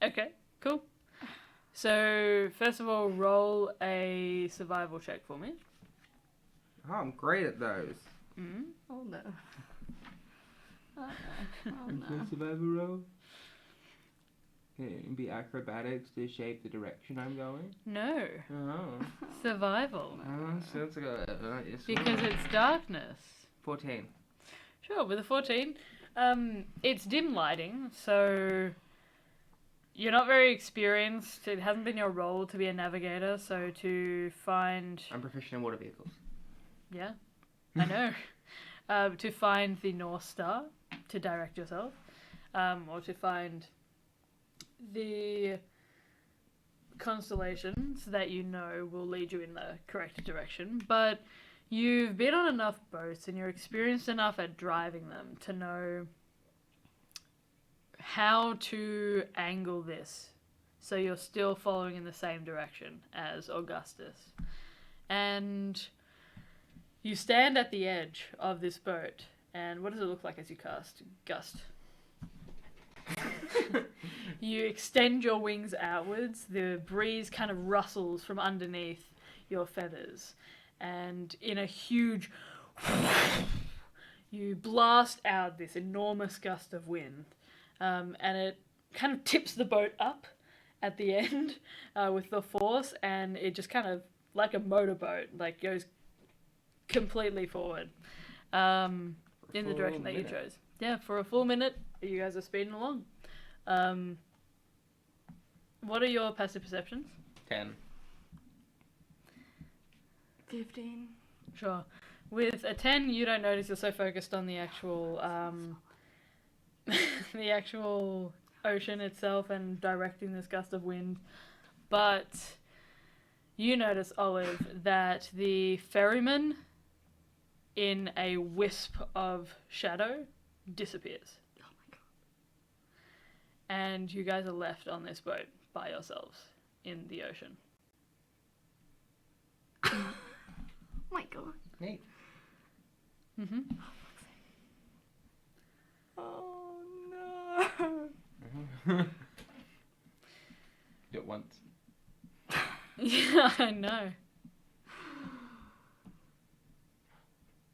Okay, cool. So, first of all, roll a survival check for me. Oh, I'm great at those. Mm-hmm. Oh no. Oh no. Survival roll. Okay, and be acrobatics to shape the direction I'm going. No. Oh. Survival. So it's Because it's darkness. 14. Sure, with a 14. It's dim lighting, so you're not very experienced. It hasn't been your role to be a navigator, so to find... I'm proficient in water vehicles. Yeah, I know. To find the North Star, to direct yourself, or to find the constellations that you know will lead you in the correct direction. But you've been on enough boats and you're experienced enough at driving them to know how to angle this so you're still following in the same direction as Augustus. And you stand at the edge of this boat, and what does it look like as you cast Gust? You extend your wings outwards, the breeze kind of rustles from underneath your feathers, and in a huge you blast out this enormous gust of wind, and it kind of tips the boat up at the end with the force, and it just kind of, like a motorboat, like goes completely forward in the direction that you chose. Yeah, for a full minute, you guys are speeding along. What are your passive perceptions? 10. 15. Sure. With a 10, you don't notice, you're so focused on the actual the actual ocean itself and directing this gust of wind. But you notice, Olive, that the ferryman, in a wisp of shadow, disappears. Oh my god. And you guys are left on this boat by yourselves in the ocean. Oh my god. Neat. Mm-hmm. Oh no. Do it once. Yeah, I know.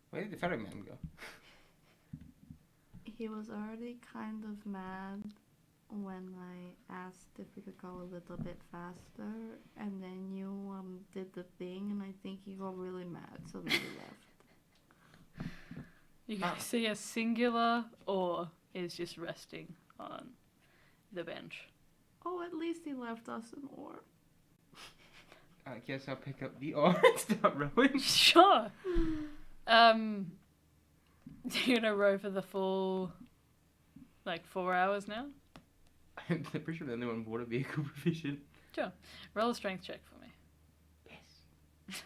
Where did the ferryman go? He was already kind of mad when I asked if we could go a little bit faster, and then you did the thing, and I think he got really mad, so then he left. You guys see a singular oar is just resting on the bench. Oh, at least he left us an oar. I guess I'll pick up the oar and start rowing. Sure. You're gonna row for the full, 4 hours now? I'm pretty sure the only one water vehicle proficient. Sure. Roll a strength check for me. Yes.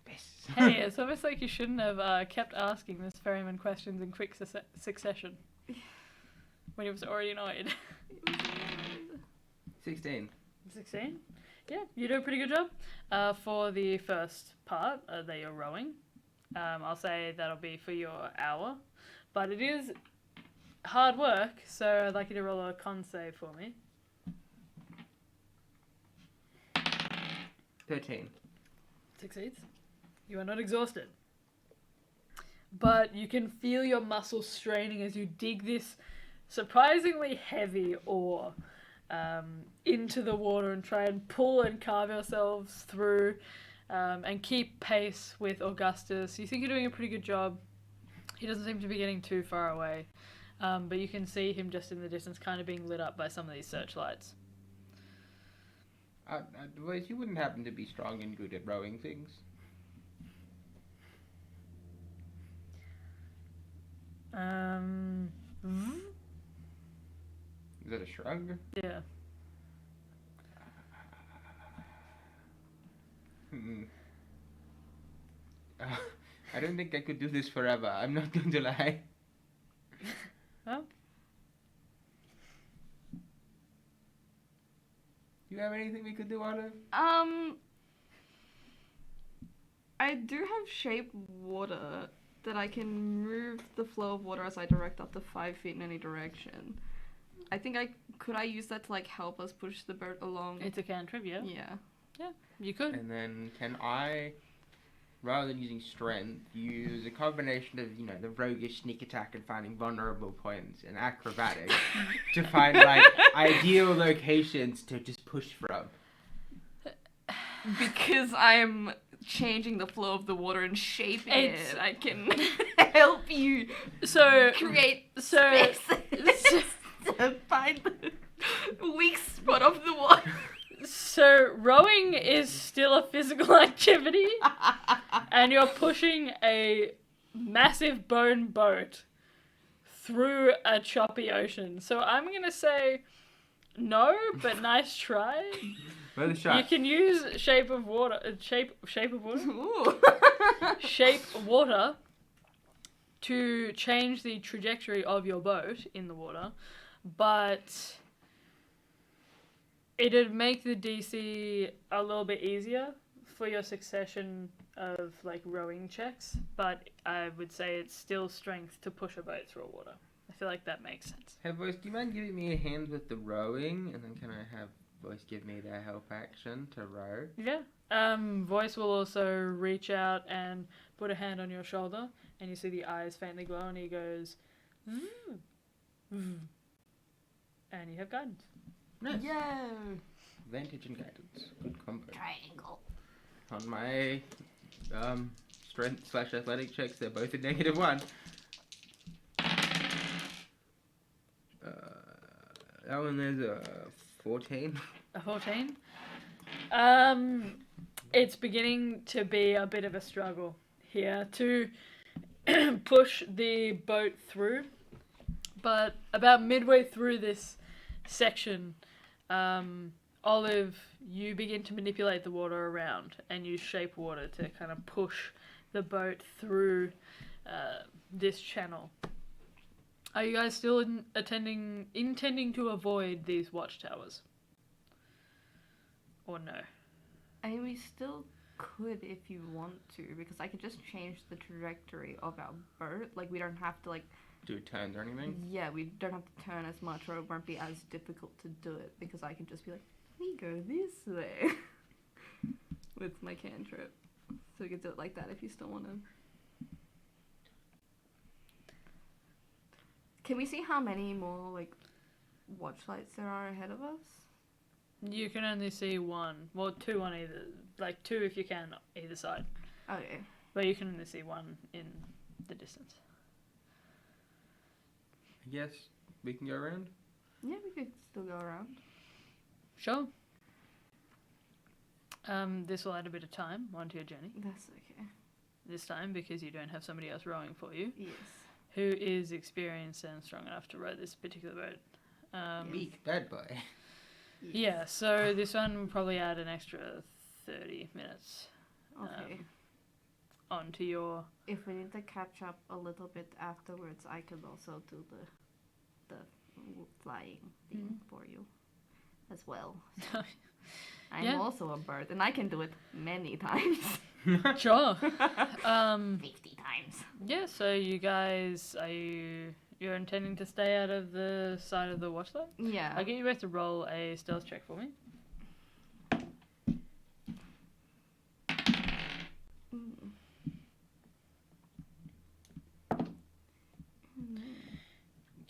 Yes. Hey, it's almost like you shouldn't have kept asking this ferryman questions in quick succession. When he was already annoyed. 16. 16? Yeah, you do a pretty good job. For the first part that you're rowing, I'll say that'll be for your hour. But it is hard work, so I'd like you to roll a con save for me. 13. Succeeds. You are not exhausted. But you can feel your muscles straining as you dig this surprisingly heavy oar into the water and try and pull and carve yourselves through and keep pace with Augustus. You think you're doing a pretty good job. He doesn't seem to be getting too far away. But you can see him just in the distance kind of being lit up by some of these searchlights. Well, you wouldn't happen to be strong and good at rowing things? Is that a shrug? Yeah. I don't think I could do this forever. I'm not going to lie. Well, Do you have anything we could do, Olive? I do have shape water that I can move the flow of water as I direct up to 5 feet in any direction. I think I use that to help us push the boat along. it's a cantrip, yeah. Yeah. Yeah, you could. And then can I, rather than using strength, use a combination of, the roguish sneak attack and finding vulnerable points and acrobatics to find, ideal locations to just push from? Because I'm changing the flow of the water and shaping It's- it, I can help you So, create so, spaces to find the weak spot of the water. so rowing is still a physical activity, and you're pushing a massive bone boat through a choppy ocean. So I'm gonna say no, but nice try. Where's the You shot? can use shape of water. Shape of water. Ooh. Shape water to change the trajectory of your boat in the water, but it'd make the DC a little bit easier for your succession of like rowing checks, but I would say it's still strength to push a boat through water. I feel like that makes sense. Hey, Voice, do you mind giving me a hand with the rowing? And then can I have Voice give me the help action to row? Yeah. Voice will also reach out and put a hand on your shoulder, and you see the eyes faintly glow, and he goes, "Vroom, vroom." And you have guidance. Nice. Yeah. Advantage and guidance. Good combo. Triangle. On my strength / athletic checks, they're both a -1. That one there's a 14. A 14. It's beginning to be a bit of a struggle here to push the boat through, but about midway through this section, Olive, you begin to manipulate the water around and use shape water to kind of push the boat through this channel. Are you guys still intending to avoid these watchtowers? Or no? I mean, we still could if you want to, because I could just change the trajectory of our boat. Like, we don't have to, like... Do turns or anything? Yeah, we don't have to turn as much, or it won't be as difficult to do it, because I can just be like, we go this way. With my cantrip. So we could do it like that if you still want to. Can we see how many more, like, watch lights there are ahead of us? You can only see one. Well, two on either. Like, two if you can, either side. Okay. But you can only see one in the distance. I guess we can go around. Yeah, we could still go around. Sure. This will add a bit of time onto your journey. That's okay. This time, because you don't have somebody else rowing for you, Yes. who is experienced and strong enough to row this particular boat. Weak, bad boy. Yeah, so this one will probably add an extra 30 minutes Okay. onto your... If we need to catch up a little bit afterwards, I could also do the flying thing for you as well. So I'm Yeah. also a bird, and I can do it many times. Sure. 50 times. Yeah, so you guys, you're intending to stay out of the side of the watchlight? Yeah. I'll get you both to roll a stealth check for me.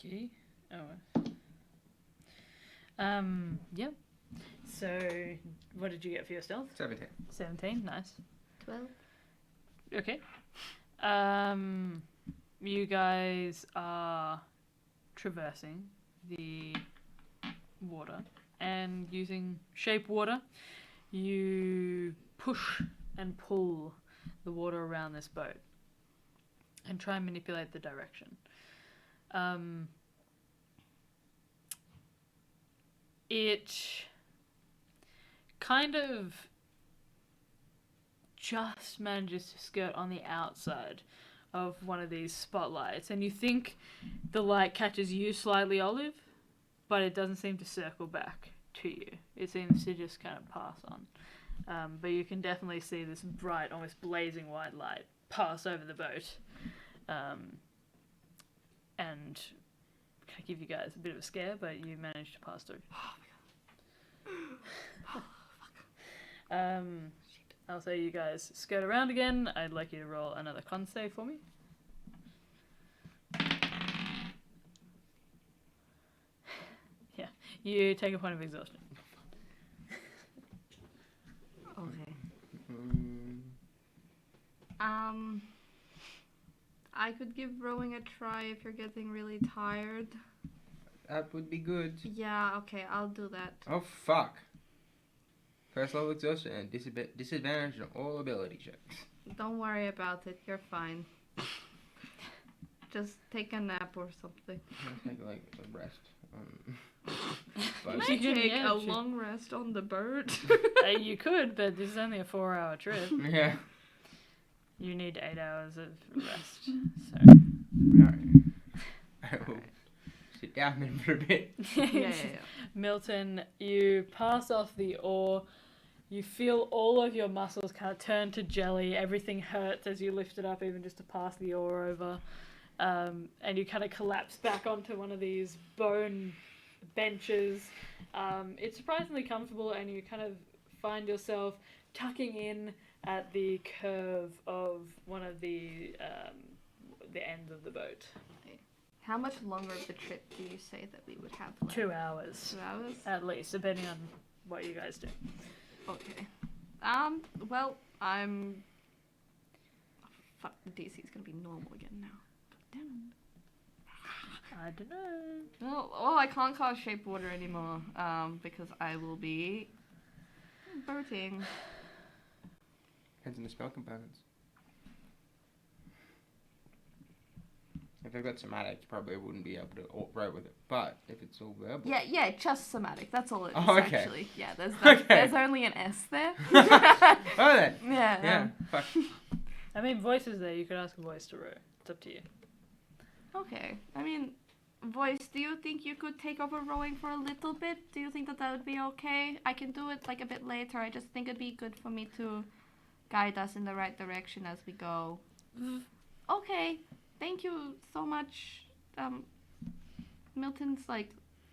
Okay. Oh. Yeah. So, what did you get for your stealth? 17. 17. Nice. 12. Okay. You guys are traversing the water and using shape water, you push and pull the water around this boat and try and manipulate the direction. It kind of just manages to skirt on the outside of one of these spotlights, and you think the light catches you slightly, Olive, but it doesn't seem to circle back to you. It seems to just kind of pass on. But you can definitely see this bright, almost blazing white light pass over the boat, and kind of give you guys a bit of a scare, but you manage to pass through. I'll say you guys skirt around again. I'd like you to roll another con save for me. Yeah, you take a point of exhaustion. Okay. Mm, I could give rowing a try if you're getting really tired. that would be good. Yeah, okay, I'll do that. Oh, fuck. First level exhaustion and disadvantage on all ability checks. Don't worry about it, you're fine. Just take a nap nap or something. Take like a rest. Can You I can- take yeah, a sure. long rest on the bird? You could, but this is only a 4-hour trip. Yeah. You need 8 hours of rest. So. Alright. I will sit down then for a bit. yeah. Milton, you pass off the oar. You feel all of your muscles kind of turn to jelly. Everything hurts as you lift it up, even just to pass the oar over. And you kind of collapse back onto one of these bone benches. It's surprisingly comfortable, and you kind of find yourself tucking in at the curve of one of the ends of the boat. How much longer of the trip do you say that we would have left? 2 hours. 2 hours? At least, depending on what you guys do. Okay. Well, I'm... Fuck, DC's gonna be normal again now. God damn I don't know. it. Well, I can't cast Shape Water anymore, because I will be... boating. Depends on the spell components. If I've got somatic, you probably wouldn't be able to write with it. But if it's all verbal. Yeah, just somatic. That's all it is, Oh, okay. actually. Yeah, there's Okay. there's only an S there. Oh then. Yeah. Yeah. Fuck. I mean, voice is there. You could ask a voice to row. It's up to you. Okay. I mean, Voice, do you think you could take over rowing for a little bit? Do you think that that would be okay? I can do it like a bit later. I just think it'd be good for me to guide us in the right direction as we go. Okay. Thank you so much. Milton's like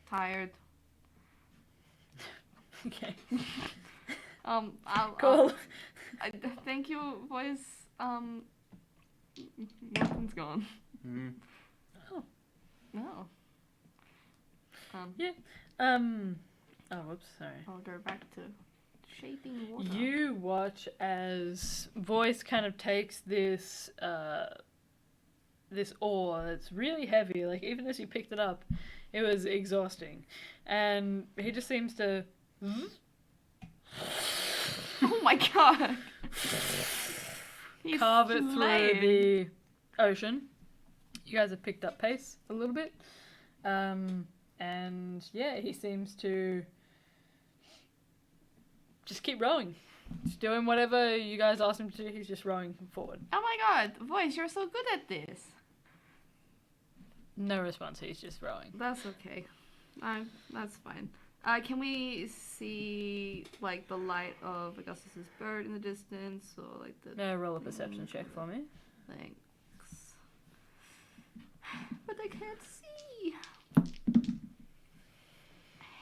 tired. Okay. Cool. Thank you, Voice. Milton's gone. Mm. No. Oh, whoops, sorry. I'll go back to shaping water. You watch as Voice kind of takes this this oar that's really heavy. Like, even as you picked it up, it was exhausting. And he just seems to... Oh my god! He's carve it slaying. through the ocean. You guys have picked up pace a little bit. And yeah, he seems to just keep rowing. Just doing whatever you guys asked him to do. He's just rowing forward. Oh my god, Voice, you're so good at this. No response. He's just rowing. That's okay. That's fine. Can we see like the light of Augustus's bird in the distance, or like the? Roll a perception check for me. Thanks. But I can't see.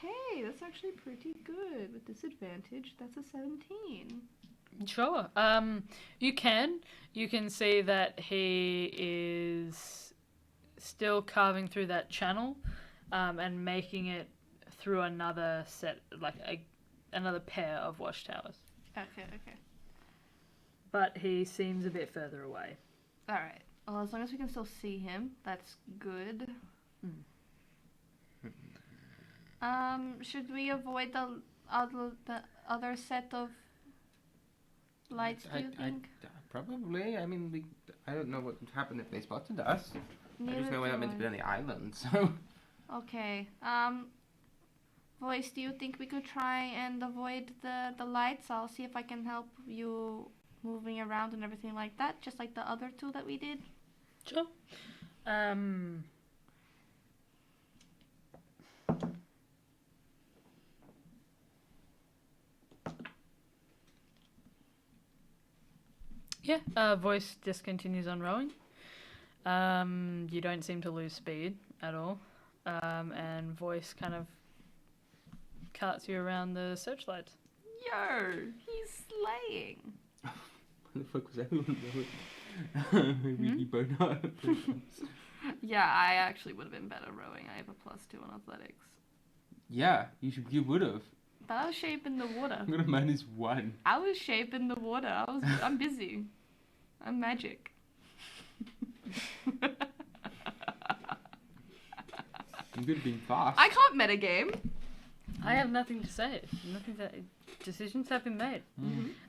Hey, that's actually pretty good with disadvantage. That's a 17. Sure. You can see that he is still carving through that channel, and making it through another set, like another pair of watchtowers. Okay. But he seems a bit further away. All right. Well, as long as we can still see him, that's good. Should we avoid the other set of lights? Do you think? Probably. I mean, I don't know what would happen if they spotted us. I just Neither know we're do not meant to be I. on the island, so. Okay. Voice, do you think we could try and avoid the lights? I'll see if I can help you moving around and everything like that, just like the other two that we did. Sure. Yeah, Voice just continues on rowing. You don't seem to lose speed at all. And Voice kind of carts you around the searchlights. Yo, he's slaying. What the fuck was that? Really boner. Yeah, I actually would have been better rowing. I have a +2 on athletics. Yeah, you would have. But I was shaping the water. I'm gonna -1. I was shaping the water. I'm busy. I'm magic. I'm good at being fast. I can't metagame. I have nothing to say. Decisions have been made.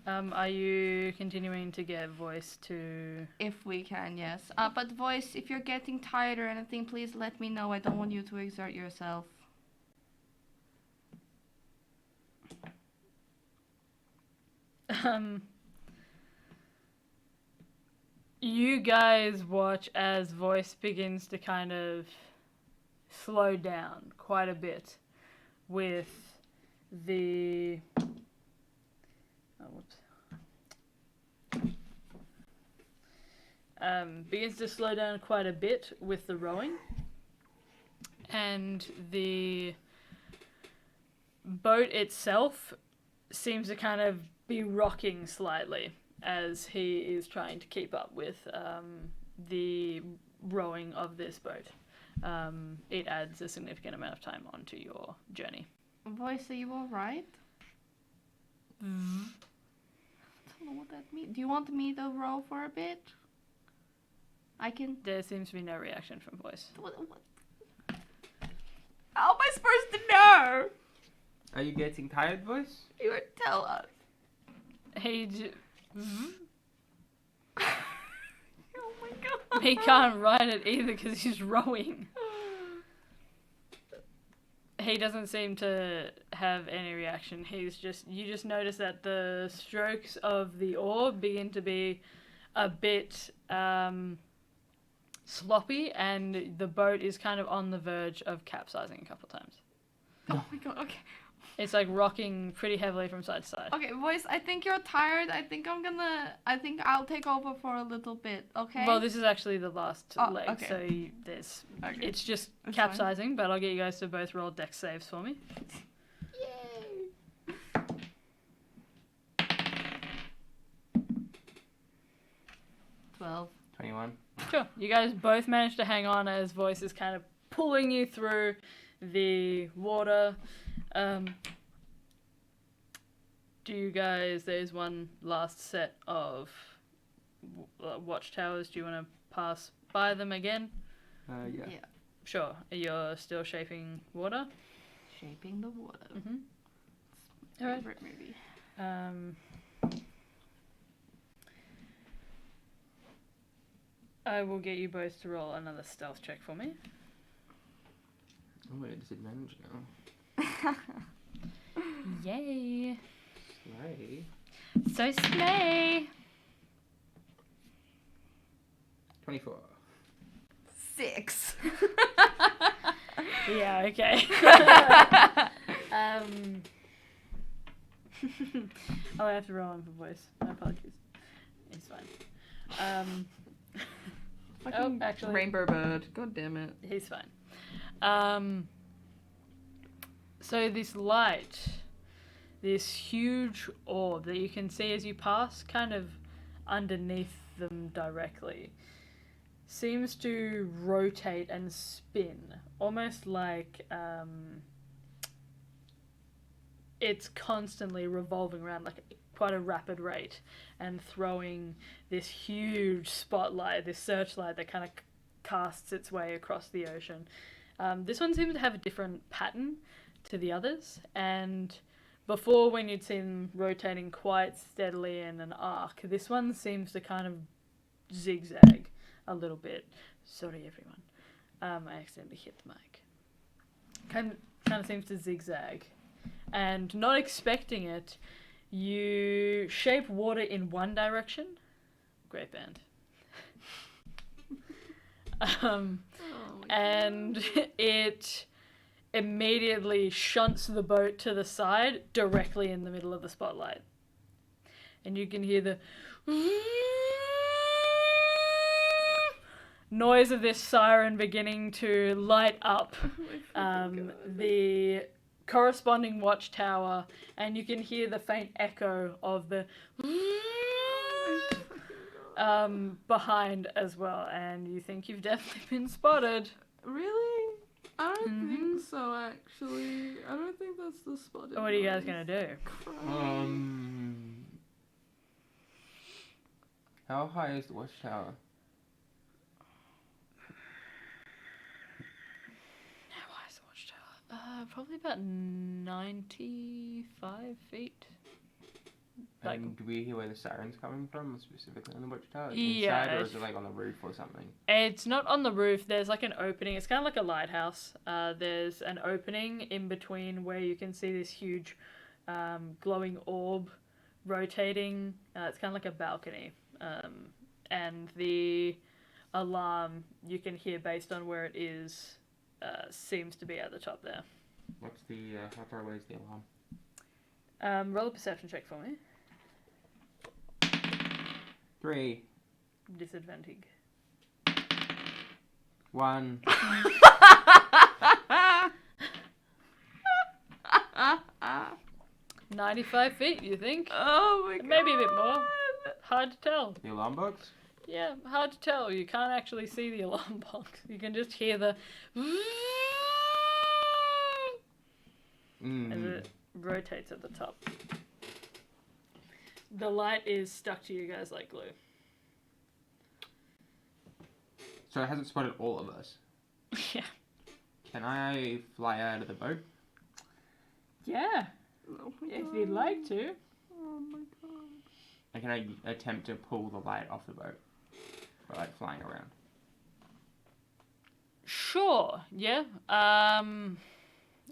Are you continuing to get voice to? If we can, yes. But voice, if you're getting tired or anything, please let me know. I don't want you to exert yourself. You guys watch as voice begins to kind of slow down quite a bit with the begins to slow down quite a bit with the rowing, and the boat itself seems to kind of be rocking slightly as he is trying to keep up with the rowing of this boat. It adds a significant amount of time onto your journey. Voice, are you alright? I don't know what that means. Do you want me to row for a bit? I can. There seems to be no reaction from voice. What? How am I supposed to know? Are you getting tired, voice? You would tell us. Oh my god. He can't ride it either because he's rowing. He doesn't seem to have any reaction. You just notice that the strokes of the oar begin to be a bit sloppy, and the boat is kind of on the verge of capsizing a couple of times. Oh my god, okay. It's like rocking pretty heavily from side to side. Okay, voice, I think you're tired. I think I'll take over for a little bit, okay? Well, this is actually the last leg, okay. so it's just That's capsizing, fine. But I'll get you guys to both roll dex saves for me. Yay! 12. 21. Sure. You guys both managed to hang on as voice is kind of pulling you through the water. Do you guys, there's one last set of watchtowers. Do you want to pass by them again? Yeah. Sure. You're still shaping water? Shaping the water. Mm-hmm. Favorite movie. I will get you both to roll another stealth check for me. I'm at a disadvantage now. Yay. Slay. So slay. 24. 6. Yeah, okay. Oh, I have to roll on for voice. My apologies. It's fine. Fucking actually, Rainbow Bird. God damn it. he's fine. So this light, this huge orb that you can see as you pass, kind of underneath them directly, seems to rotate and spin, almost like it's constantly revolving around like quite a rapid rate and throwing this huge spotlight, this searchlight that kind of casts its way across the ocean. This one seems to have a different pattern to the others, and before, when you'd seen them rotating quite steadily in an arc, this one seems to kind of zigzag a little bit. Sorry, everyone. I accidentally hit the mic. Kind of seems to zigzag. And not expecting it, you shape water in one direction. Great band. And it immediately shunts the boat to the side directly in the middle of the spotlight. And you can hear the noise of this siren beginning to light up the corresponding watchtower, and you can hear the faint echo of the behind as well, and you think you've definitely been spotted. Really? I don't think so, actually. I don't think that's the spot. What are you guys gonna do? How high is the watchtower? How high is the watchtower? Probably about 95 feet. Like, And do we hear where the siren's coming from, specifically on the watchtower? Yeah, Inside, or is it like on the roof or something? it's not on the roof. There's like an opening. It's kind of like a lighthouse. There's an opening in between where you can see this huge glowing orb rotating. It's kind of like a balcony. And the alarm you can hear based on where it is seems to be at the top there. What's the, how far away is the alarm? Roll a perception check for me. 3, Disadvantage. 1. 95 feet, you think? Oh my god. Maybe a bit more. Hard to tell. The alarm box? Yeah, hard to tell. You can't actually see the alarm box. You can just hear the as it rotates at the top. The light is stuck to you guys like glue. So it hasn't spotted all of us. Yeah. Can I fly out of the boat? Yeah, Oh my if god. you'd like to. Oh my god. And can I attempt to pull the light off the boat? Or like flying around? Sure, yeah.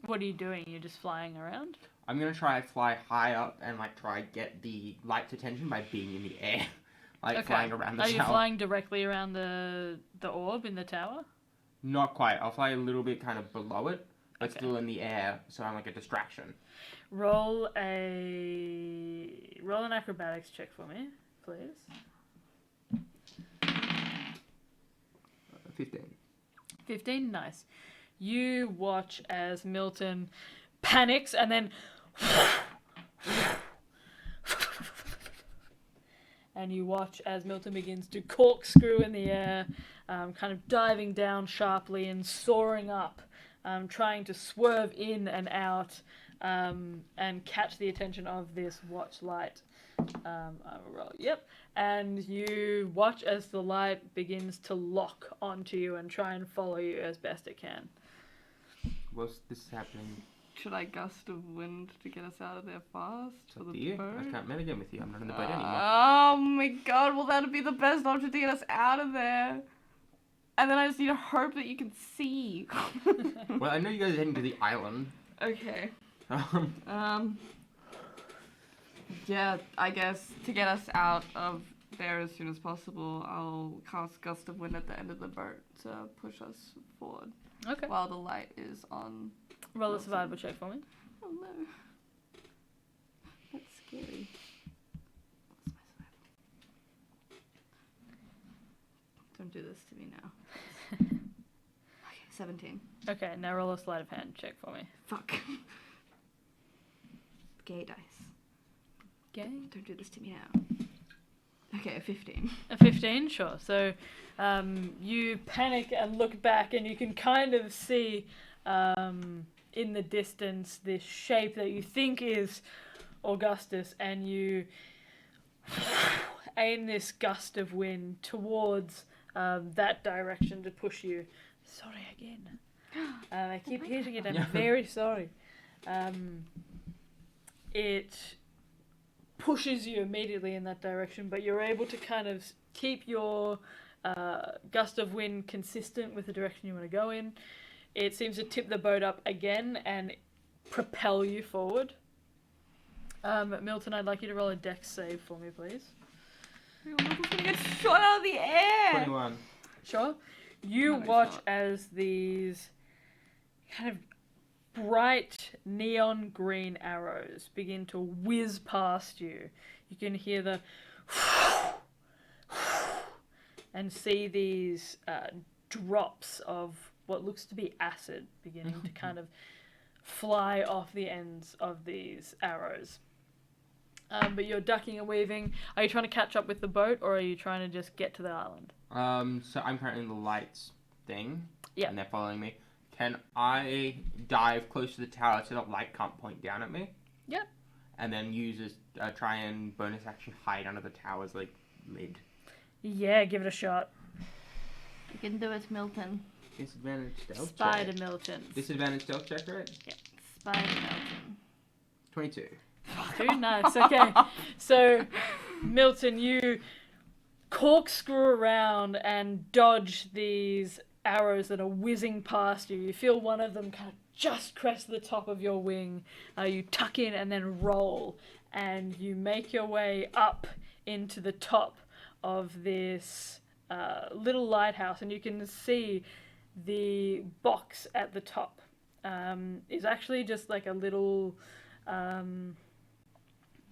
What are you doing? You're just flying around? I'm gonna try fly high up and like try get the light's attention by being in the air. Like flying around the Are tower. you flying directly around the orb in the tower? Not quite. I'll fly a little bit kind of below it, but Okay. still in the air, so I'm like a distraction. Roll an acrobatics check for me, please. 15. 15, nice. You watch as Milton panics and then and you watch as Milton begins to corkscrew in the air, kind of diving down sharply and soaring up, trying to swerve in and out and catch the attention of this watch light. I will roll. Yep. And you watch as the light begins to lock onto you and try and follow you as best it can. What's this happening? Should I gust of wind to get us out of there fast? It's For up the to you. boat? I can't metagame with you. I'm not in the boat anymore. Oh my god, well that'd be the best option to get us out of there. And then I just need to hope that you can see. Well, I know you guys are heading to the island. Okay. Yeah, I guess to get us out of there as soon as possible, I'll cast Gust of Wind at the end of the boat to push us forward Okay. while the light is on. Roll a survival check for me. Oh no. That's scary. What's my survival? Don't do this to me now. Okay, 17. Okay, now roll a sleight of hand check for me. Fuck. Gay dice. Okay. Don't do this to me now. Okay, a 15. A 15, sure. So you panic and look back, and you can kind of see in the distance this shape that you think is Augustus, and you aim this gust of wind towards that direction to push you. Sorry again. I keep hitting it. I'm very sorry. It pushes you immediately in that direction, but you're able to kind of keep your gust of wind consistent with the direction you want to go in. It seems to tip the boat up again and propel you forward. Milton, I'd like you to roll a dex save for me, please. Milton's gonna get shot out of the air! 21. Sure. You No, he's watch not. as these kind of bright neon green arrows begin to whiz past you. You can hear the and see these drops of what looks to be acid beginning to kind of fly off the ends of these arrows. But you're ducking and weaving. Are you trying to catch up with the boat, or are you trying to just get to the island? So I'm currently in the lights thing. Yeah. And they're following me. Can I dive close to the tower so that light can't point down at me? Yep. And then use a try and bonus action hide under the tower's like lid. Yeah, give it a shot. You can do it, Milton. Disadvantage stealth Spider check. Milton. Disadvantage stealth check, right? Spider Milton. 22. Too nice. Okay. So, Milton, you corkscrew around and dodge these arrows that are whizzing past you. You feel one of them kind of just crest the top of your wing. You tuck in and then roll, and you make your way up into the top of this little lighthouse, and you can see the box at the top is actually just like a little...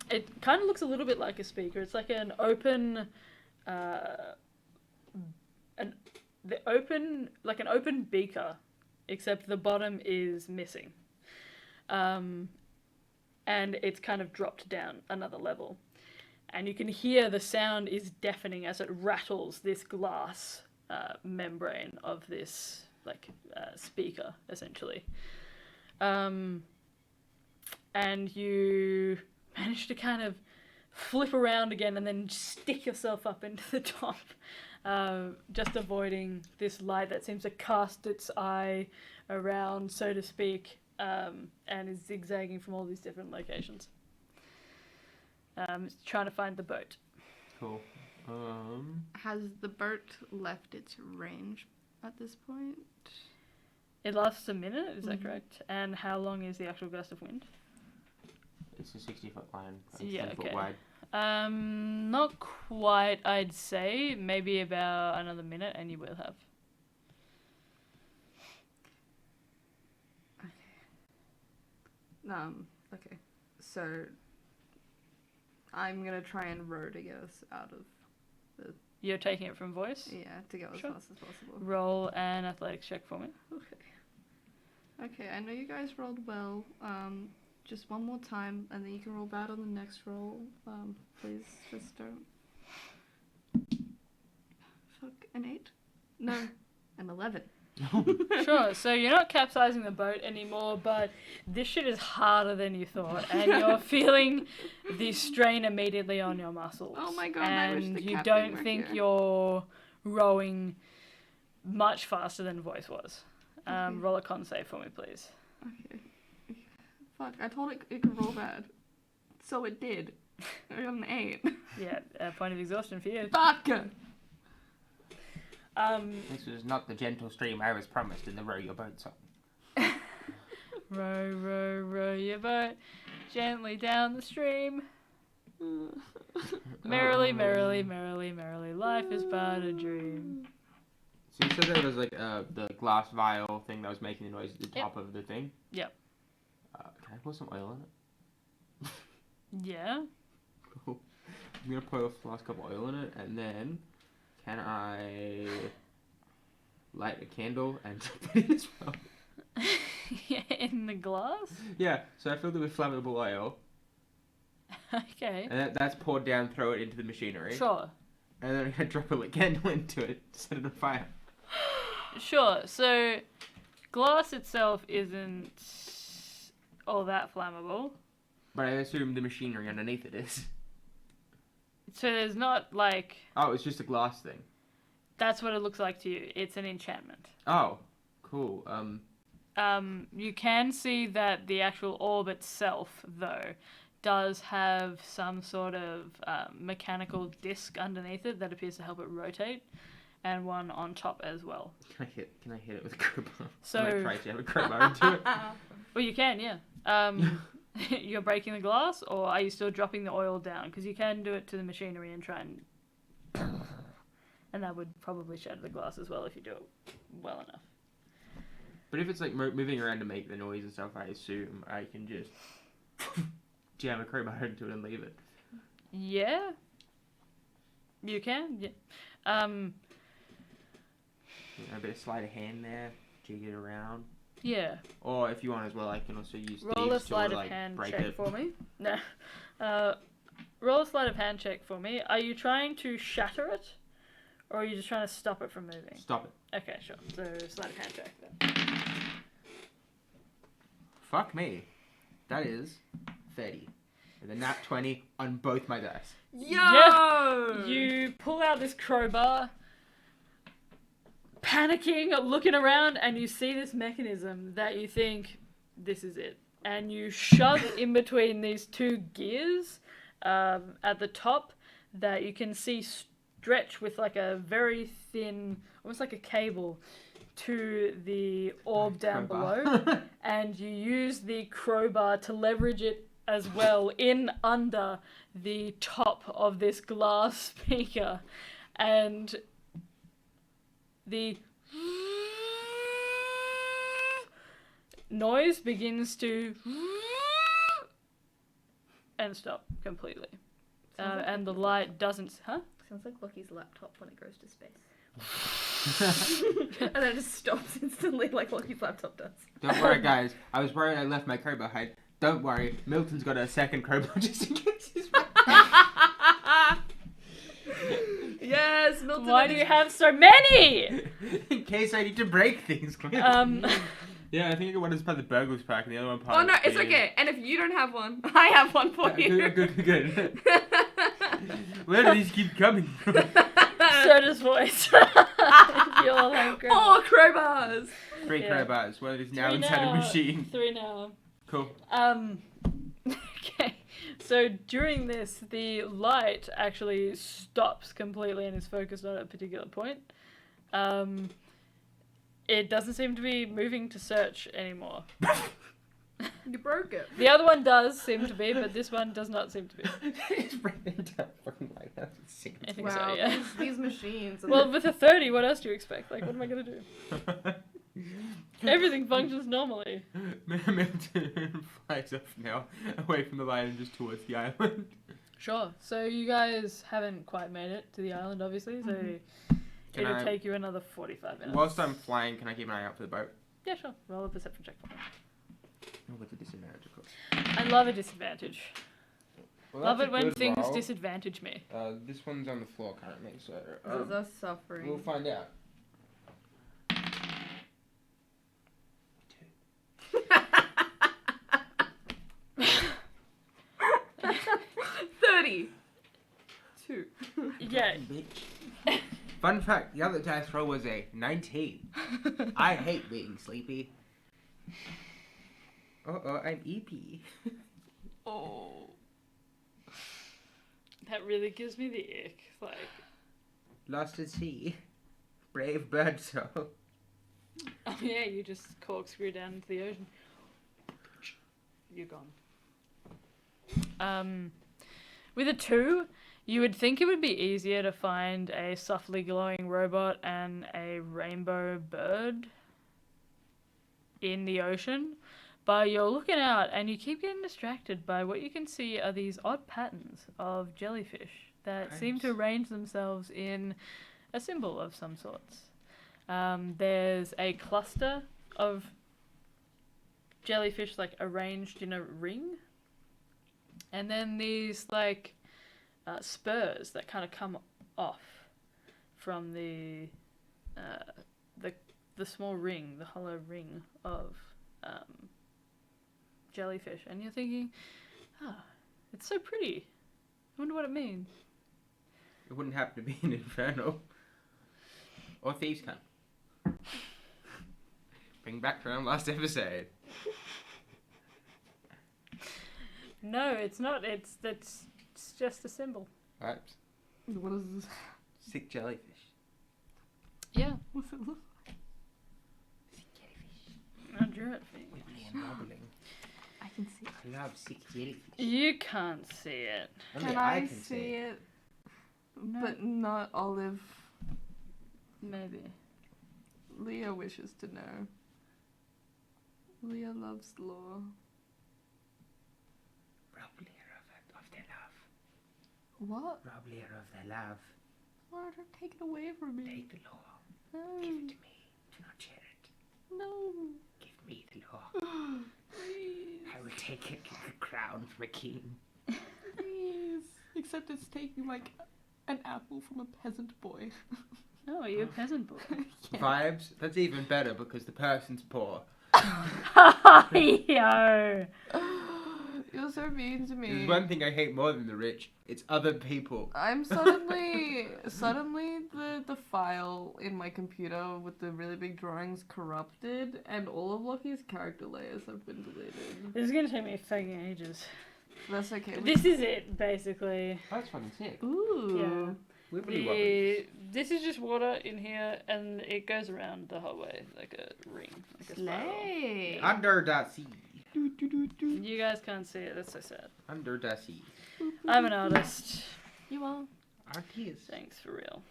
it kind of looks a little bit like a speaker. It's like an open... an open beaker, except the bottom is missing. And it's kind of dropped down another level. And you can hear the sound is deafening as it rattles this glass membrane of this speaker, essentially. And you manage to kind of flip around again and then stick yourself up into the top, just avoiding this light that seems to cast its eye around, so to speak, and is zigzagging from all these different locations. It's trying to find the boat. Cool. Has the boat left its range at this point? It lasts a minute, is that correct? And how long is the actual gust of wind? It's a 60-foot line. Yeah, 10 foot okay. wide. Not quite, I'd say. Maybe about another minute, and you will have. Okay. So, I'm gonna try and row to get us out of You're taking it from voice? yeah, to go as Sure. fast as possible. Roll an athletics check for me. Okay, I know you guys rolled well. Just one more time, and then you can roll bad on the next roll. Please, just don't. Fuck, an 8? No, an 11. Sure, so you're not capsizing the boat anymore, but this shit is harder than you thought, and you're feeling the strain immediately on your muscles. Oh my god, I wish and the you captain don't were think here. you're rowing much faster than voice was. Okay. Roll a con save for me, please. Okay. Fuck, I told it could roll bad. So it did. I got an 8. Yeah, a point of exhaustion for you. Fuck! This was not the gentle stream I was promised in the row your boat song. Row, row, row your boat gently down the stream. Merrily, merrily, merrily, merrily, life is but a dream. So you said there was like the glass vial thing that was making the noise at the top of the thing? Yep. Can I pour some oil in it? Yeah. Cool. I'm gonna pour a flask of oil in it, and then can I light a candle and drop it in as well? In the glass? Yeah, so I filled it with flammable oil, Okay. and that's poured down, throw it into the machinery, Sure. and then I drop a candle into it, set it on fire. Sure. So, glass itself isn't all that flammable. But I assume the machinery underneath it is. So there's not like... Oh, it's just a glass thing. That's what it looks like to you. It's an enchantment. Oh, cool. You can see that the orb orb itself, though, does have some sort of mechanical disc underneath it that appears to help it rotate, and one on top as well. Can I hit it with a crowbar? So- Can I try to have a crowbar into it? Well, you can, yeah. You're breaking the glass, or are you still dropping the oil down? Because you can do it to the machinery and try and... And that would probably shatter the glass as well if you do it well enough. But if it's like moving around to make the noise and stuff, I assume I can just jam a crowbar into it and leave it. Yeah. You can, yeah. A bit of sleight of hand there, jig it around. Yeah. Or if you want as well, I can also use Roll a thieves to sleight of like hand break check it. for me. No. Roll a sleight of hand check for me. Are you trying to shatter it? Or are you just trying to stop it from moving? Stop it. Okay, sure. So, sleight of hand check then. Fuck me. That is 30. With a nat 20 on both my dice. Yo! Yeah. You pull out this crowbar, panicking, looking around, and you see this mechanism that you think, this is it. And you shove in between these two gears at the top that you can see stretch with like a very thin, almost like a cable, to the orb down below. And you use the crowbar to leverage it as well in under the top of this glass speaker. And the noise begins to and stop completely. And the light doesn't... Huh? Sounds like Loki's laptop when it goes to space. And then it just stops instantly like Loki's laptop does. Don't worry, guys. I was worried I left my crowbar behind. Don't worry. Milton's got a second crowbar just in case he's... Yes, Milton. Why do you have so many? In case I need to break things. Yeah, I think I got one as part of the burglar's pack and the other one part Oh of no, the... it's okay. And if you don't have one, I have one for you. Good. Where do these keep coming from? Soda's voice. You all have Four crowbars. 3 Yeah. crowbars. One is now 3 inside now. a machine. 3 now. Cool. Okay. So during this, the light actually stops completely and is focused on a particular point. It doesn't seem to be moving to search anymore. You broke it. The other one does seem to be, but this one does not seem to be. Just break the entire fucking light. That's insane. I think Wow, so, yeah. these machines. And Well, with a 30, what else do you expect? Like, what am I going to do? Everything functions normally. Milton flies off now, away from the light and just towards the island. Sure. So you guys haven't quite made it to the island, obviously, so Can it'll I- take you another 45 minutes. Whilst I'm flying, can I keep an eye out for the boat? Yeah, sure. Roll a perception check for me. Oh, with the disadvantage, of course. I love a disadvantage. Well, Love that's it a when good things roll. disadvantage me. This one's on the floor currently, so This is us suffering. we'll find out. 32. Yeah. Bitch. Fun fact, the other dice roll was a 19. I hate being sleepy. Uh-oh, I'm EP. Oh. That really gives me the ick. Like, Lost at sea. Brave bird soul. oh yeah, you just corkscrew down into the ocean. You're gone. With a 2, you would think it would be easier to find a softly glowing robot and a rainbow bird in the ocean, but you're looking out and you keep getting distracted by what you can see are these odd patterns of jellyfish that seem to arrange themselves in a symbol of some sorts. There's a cluster of jellyfish like arranged in a ring, and then these like spurs that kind of come off from the small ring, the hollow ring of jellyfish, and you're thinking, it's so pretty. I wonder what it means. It wouldn't happen to be an inferno. Or thieves' camp. Bring back from last episode. No, it's not. It's just a symbol. Right. What is this? Sick jellyfish. Yeah, What's it look Sick jellyfish. I drew it for you. Wibbly and wobbling. I can see it. I love sick jellyfish. You can't see it. Only Can I can see it? No. But not Olive. Maybe. Leah wishes to know. Leah loves law. Rob Lear of their love. What? Rob Lear of their love. Why don't take it away from me? Take the law. No. Give it to me. Do not share it. No. Give me the law. Please. I will take it like a crown from a king. Please. Except it's taking like an apple from a peasant boy. Oh, you're a peasant boy. Vibes? That's even better because the person's poor. Yo. You're so mean to me. There's one thing I hate more than the rich. It's other people. I'm suddenly the file in my computer with the really big drawings corrupted, and all of Loki's character layers have been deleted. This is gonna take me fucking ages. That's okay. This is it, basically. That's fun and sick. Ooh. Wibbly wobbly. This is just water in here, and it goes around the whole way like a ring, like a spiral. Slay. Under the sea. You guys can't see it. That's so sad. Under the sea. I'm an artist. You are. Artist. Thanks for real.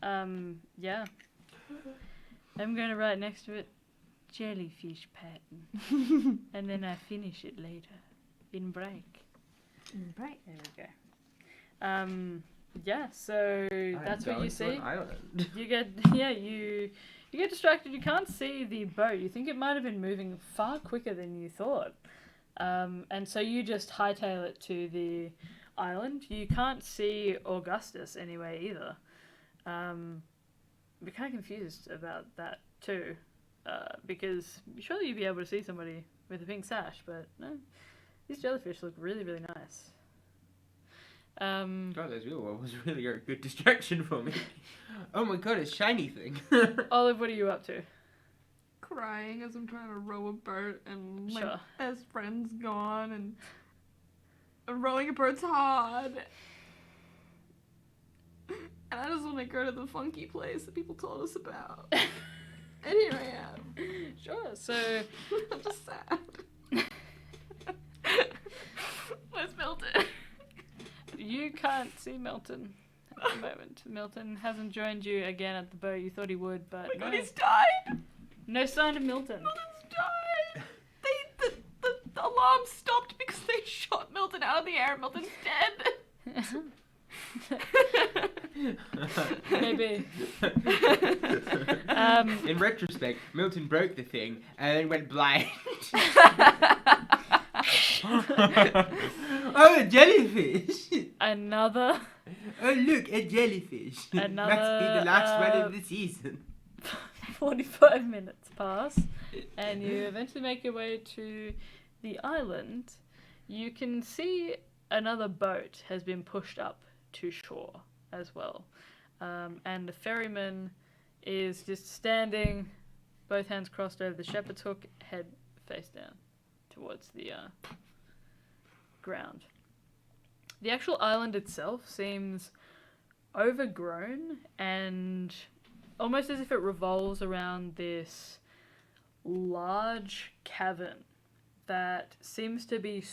Yeah. I'm gonna write next to it jellyfish pattern, and then I finish it later in break. Right. There we go. Yeah. So that's what you see. You get you get distracted. You can't see the boat. You think it might have been moving far quicker than you thought. And so you just hightail it to the island. You can't see Augustus anyway either. I'm kind of confused about that too, because surely you'd be able to see somebody with a pink sash, but no. These jellyfish look really, really nice. God, those real one was really a good distraction for me. Oh my god, it's shiny thing. Olive, what are you up to? Crying as I'm trying to row a boat, and my Sure. best friend's gone, and rowing a boat's hard. And I just want to go to the funky place that people told us about. And here I am. Sure. So I'm just sad. Where's Milton? you can't see Milton at the moment. Milton hasn't joined you again at the boat. You thought he would, but Oh my god, no. he's died! No sign of Milton. Milton's died! The alarm stopped because they shot Milton out of the air. Milton's dead! Maybe. In retrospect, Milton broke the thing and then went blind. Oh, a jellyfish! Another Oh, look, a jellyfish. Must be the last one of the season. 45 minutes pass, and you eventually make your way to the island. You can see another boat has been pushed up to shore as well. And the ferryman is just standing, both hands crossed over the shepherd's hook, head face down towards the ground. The actual island itself seems overgrown and almost as if it revolves around this large cavern that seems to be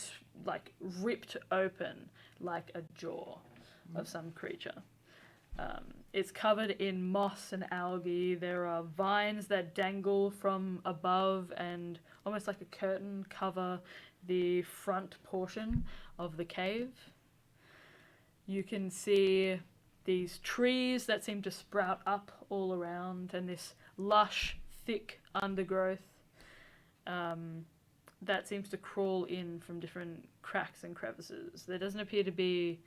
like ripped open like a jaw of some creature. It's covered in moss and algae. There are vines that dangle from above and almost like a curtain cover the front portion of the cave. You can see these trees that seem to sprout up all around, and this lush, thick undergrowth that seems to crawl in from different cracks and crevices. There doesn't appear to be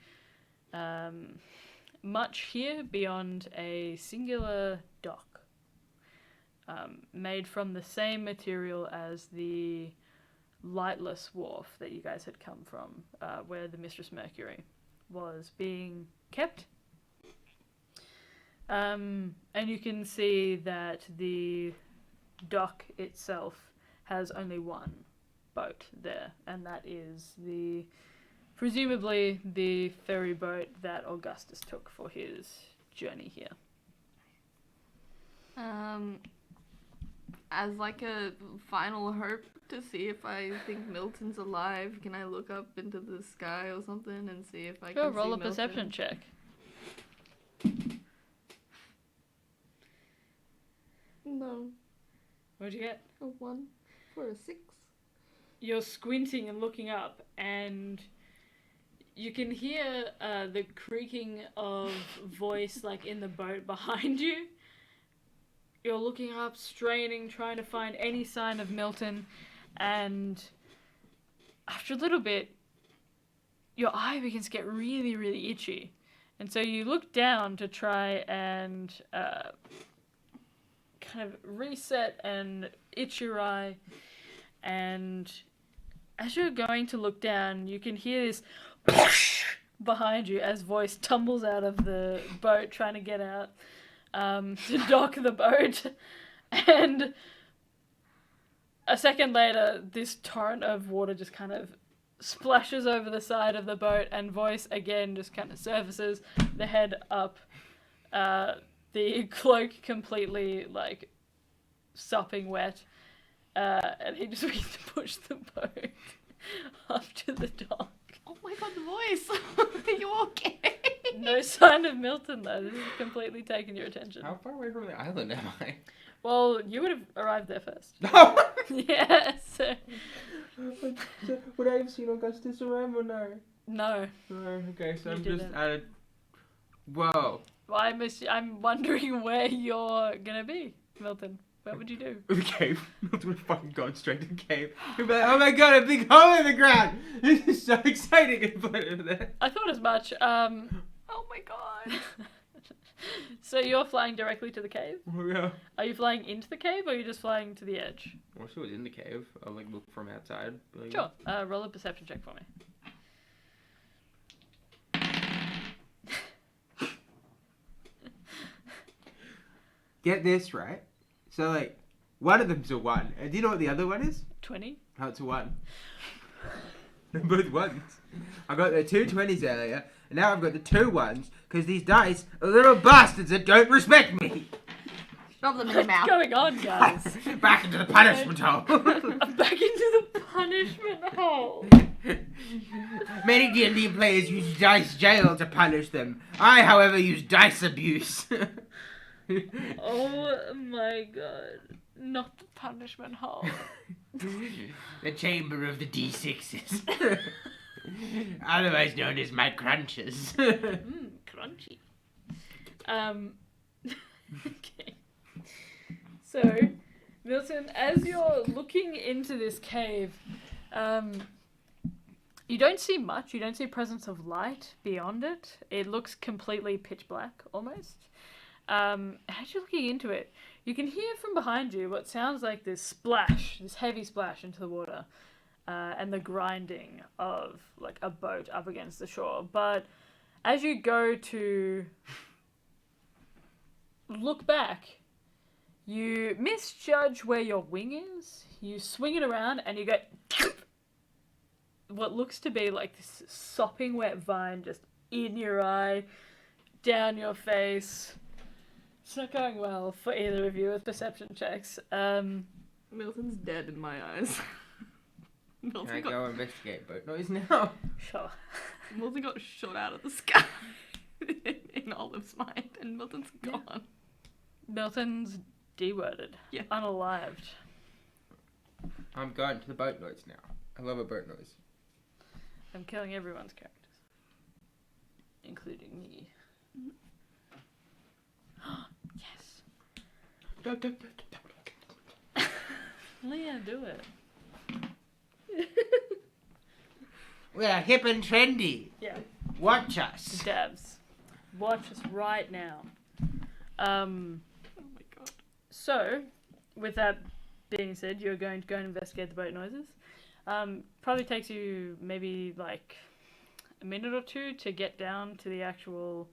much here beyond a singular dock made from the same material as the lightless wharf that you guys had come from, where the Mistress Mercury was being kept. And you can see that the dock itself has only one boat there, and that is presumably the ferry boat that Augustus took for his journey here. As like a final hope to see if I think Milton's alive, can I look up into the sky or something and see if I Go can roll see a Milton? perception check. No. What'd you get? A 1 for a 6. You're squinting and looking up, and you can hear the creaking of voice like in the boat behind you. You're looking up, straining, trying to find any sign of Milton, and after a little bit, your eye begins to get really, really itchy. And so you look down to try and kind of reset and itch your eye, and as you're going to look down, you can hear this behind you as Voice tumbles out of the boat trying to get out to dock the boat. And a second later, this torrent of water just kind of splashes over the side of the boat, and Voice again just kind of surfaces, the head up, the cloak completely like sopping wet, and he just begins to push the boat up to the dock. Oh my god, the Voice! Are you okay? No sign of Milton though. This has completely taken your attention. How far away from the island am I? Well, you would have arrived there first. No! Yeah, so... Would I have seen Augustus arrive or no? No. Okay, so You I'm just didn't. at a... Whoa. Well, I'm wondering where you're gonna be, Milton. What would you do? The cave. Milton would have fucking gone straight to the cave. He'd be like, oh my god, a big hole in the ground! This is so exciting! And put it over there. I thought as much. Oh my god. So you're flying directly to the cave? Oh yeah. Are you flying into the cave, or are you just flying to the edge? Well, she was in the cave. I'll like look from outside. Like, Sure. Roll a perception check for me. Get this, right? So like, one of them's a 1. And do you know what the other one is? 20. Oh, it's a 1. They're both 1s. I got the 2 20s earlier, and now I've got the 2 1s, because these dice are little bastards that don't respect me. Shove them in your What's mouth. going on, guys? Back into the punishment hole. I'm back into the punishment hole. Many D&D players use dice jail to punish them. I, however, use dice abuse. Oh my god. Not the punishment hole. The chamber of the D6s. Otherwise known as my crunches. Crunchy. Okay. So, Milton, as you're looking into this cave, you don't see much. You don't see presence of light beyond it. It looks completely pitch black, almost. As you're looking into it, you can hear from behind you what sounds like this splash, this heavy splash into the water, and the grinding of like a boat up against the shore. But as you go to look back, you misjudge where your wing is. You swing it around and you get what looks to be like this sopping wet vine just in your eye, down your face. It's not going well for either of you with perception checks. Milton's dead in my eyes. Can I Milton got, go investigate boat noise now? Sure. Milton got shot out of the sky in Olive's mind, and Milton's gone. Milton's de-worded. Yeah. Unalived. I'm going to the boat noise now. I love a boat noise. I'm killing everyone's characters. Including me. Yes. Leah, do it. We're hip and trendy. Yeah. Watch us. Devs. Watch us right now. Oh my god. So, with that being said, you're going to go and investigate the boat noises. Probably takes you maybe like a minute or two to get down to the actual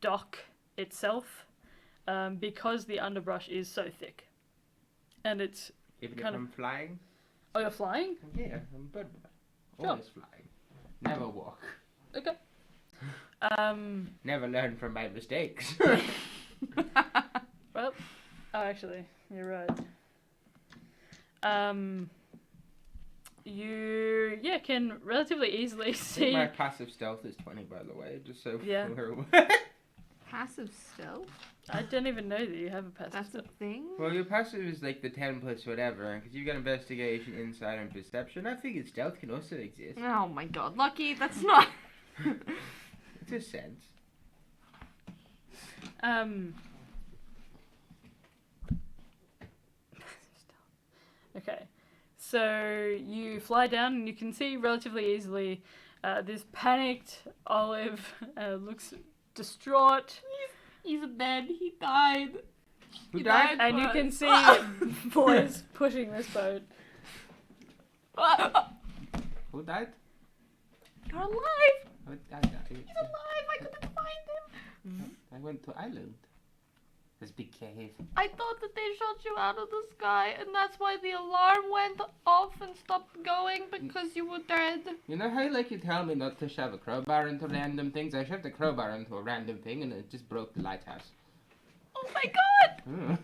dock itself, because the underbrush is so thick. And it's... Even if kind of- I'm flying? Oh, you're flying? Yeah, I'm a bird boy. Sure. Always flying. Never walk. Okay. Never learn from my mistakes. Well, oh, actually, you're right. You, can relatively easily I think see... my passive stealth is 20, by the way, just so Yeah. we're aware. Passive stealth? I don't even know that you have a passive That's a stealth. thing? Well, your passive is like the 10 plus whatever, because you've got investigation, insight, and perception. I figured stealth can also exist. Oh my god, Lucky, that's not... It's a sense. Okay, so you fly down and you can see relatively easily this panicked Olive looks distraught, He's dead, he died. Who He died? and you for can us. see boys pushing this boat. Who died? You're alive! He's He's alive! I couldn't find him! I went to island. This big cave. I thought that they shot you out of the sky, and that's why the alarm went off and stopped going, because you were dead. You know how you tell me not to shove a crowbar into random things? I shoved a crowbar into a random thing and it just broke the lighthouse. Oh my god! Mm.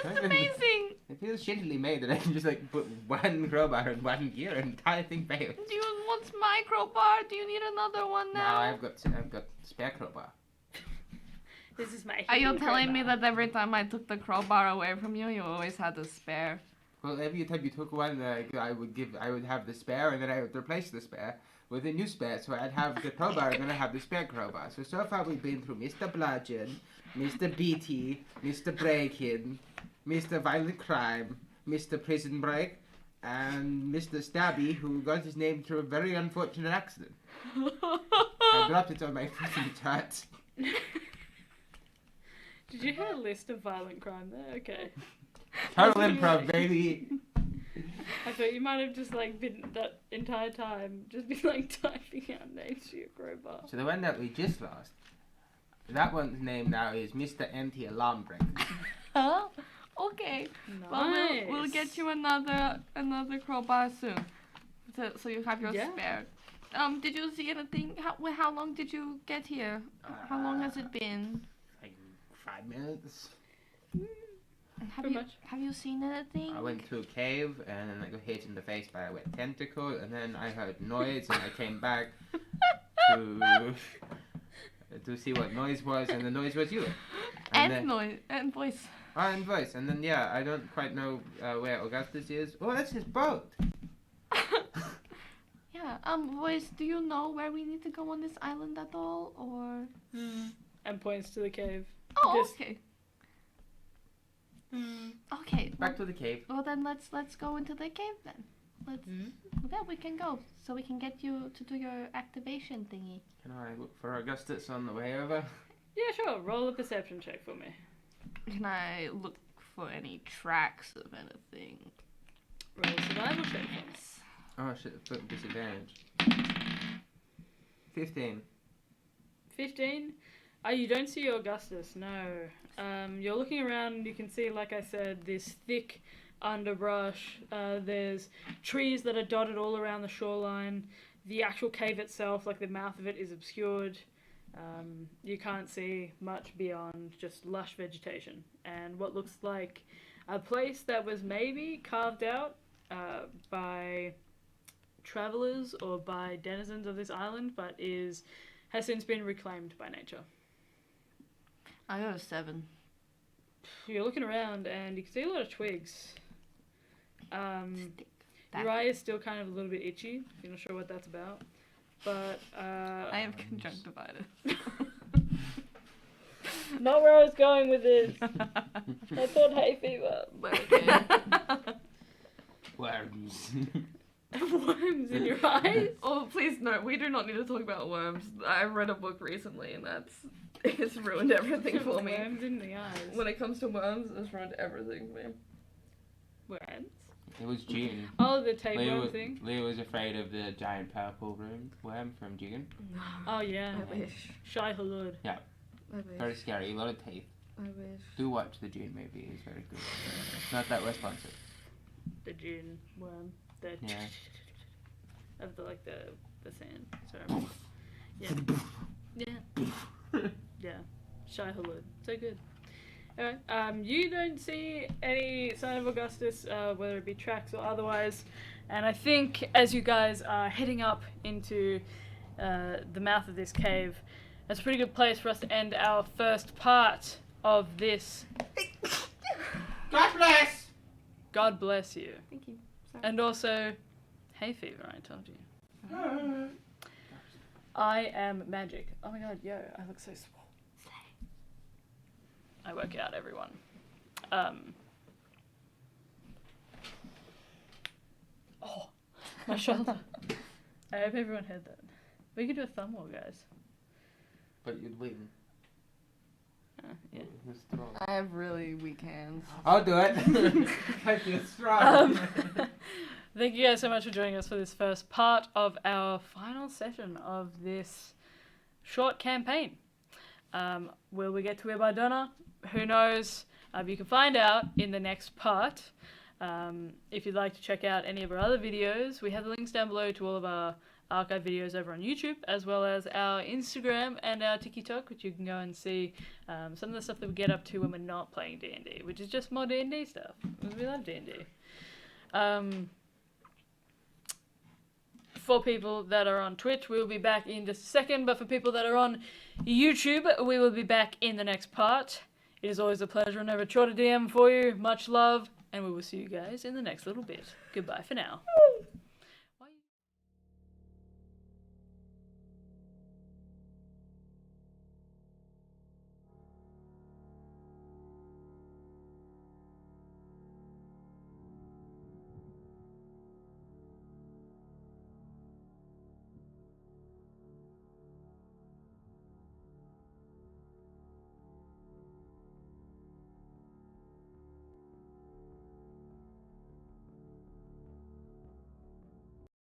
That's amazing! It feels shittily made that I can just put one crowbar in one gear and the entire thing fails. Do you want my crowbar? Do you need another one now? No, I've got spare crowbar. This is my. Are you hidden telling me crowbar. that every time I took the crowbar away from you, you always had a spare? Well, every time you took one, I would have the spare, and then I would replace the spare with a new spare. So I'd have the crowbar, and then I'd have the spare crowbar. So far we've been through Mr. Bludgeon, Mr. BT, Mr. Break-In, Mr. Violent Crime, Mr. Prison Break, and Mr. Stabby, who got his name through a very unfortunate accident. I dropped it on my freaking chart. Did you hear a list of violent crime there? Okay. Total improv, baby. I thought you might have just been that entire time just been typing out names to your crowbar. So the one that we just lost, that one's name now is Mr. Empty Alarm Break. Huh? Okay. Nice. Well, we'll get you another crowbar soon. So you have your Yeah. spare. Did you see anything? How long did you get here? How long has it been? Like 5 minutes. And Pretty much. have you seen anything? I went to a cave and then I got hit in the face by a wet tentacle and then I heard noise and I came back to see what noise was and the noise was you. And noise and voice. Oh, and voice. And then I don't quite know where Augustus is. Oh, that's his boat. Yeah. Voice. Do you know where we need to go on this island at all, or? And points to the cave. Oh, Just- okay. Okay. Back to the cave. Well, then let's go into the cave then. Yeah, we can go so we can get you to do your activation thingy. Can I look for Augustus on the way over? Yeah, sure. Roll a perception check for me. Can I look for any tracks of anything? Roll a survival check for me. Oh shit, put disadvantage. 15. 15. You don't see Augustus, no. You're looking around and you can see, like I said, this thick underbrush. There's trees that are dotted all around the shoreline. The actual cave itself, the mouth of it, is obscured. You can't see much beyond just lush vegetation and what looks like a place that was maybe carved out by travelers or by denizens of this island, but has since been reclaimed by nature. I got a 7. You're looking around and you can see a lot of twigs. That- Your eye is still kind of a little bit itchy. You're not sure what that's about. But, I have conjunctivitis. not where I was going with this. I thought hay fever. But okay. Worms. Worms in your eyes? Oh, please no, we do not need to talk about worms. I read a book recently and it's ruined everything for me. Worms in the eyes. When it comes to worms, it's ruined everything for me. Worms? It was June. Oh, the tapeworm thing? Leo was afraid of the giant purple worm from June. Oh, yeah. I wish. Shai Hulud. I Very wish. scary, a lot of teeth. I wish. Do watch the June movie, it's very good. Not that we're sponsored. The June worm. The Yeah. of the sand. Sorry. Yeah. Yeah. Yeah. Shai Hulud. So good. Alright, you don't see any sign of Augustus, whether it be tracks or otherwise. And I think as you guys are heading up into the mouth of this cave, that's a pretty good place for us to end our first part of this. God bless! God bless you. Thank you. Sorry. And also, hay fever, I told you. I am magic. Oh my god, yo, I look so small. I work out, everyone. Oh, my shoulder. I hope everyone heard that. We could do a thumb war, guys. But you'd win. Yeah. Who's strong? I have really weak hands. I'll do it. I feel strong. Thank you guys so much for joining us for this first part of our final session of this short campaign. Will we get to Ibardonna? Who knows? You can find out in the next part. If you'd like to check out any of our other videos, we have the links down below to all of our archive videos over on YouTube, as well as our Instagram and our TikTok, which you can go and see some of the stuff that we get up to when we're not playing D&D, which is just more D&D stuff. We love D&D. For people that are on Twitch, we will be back in just a second, but for people that are on YouTube, we will be back in the next part. It is always a pleasure and never a chore to DM for you. Much love, and we will see you guys in the next little bit. Goodbye for now.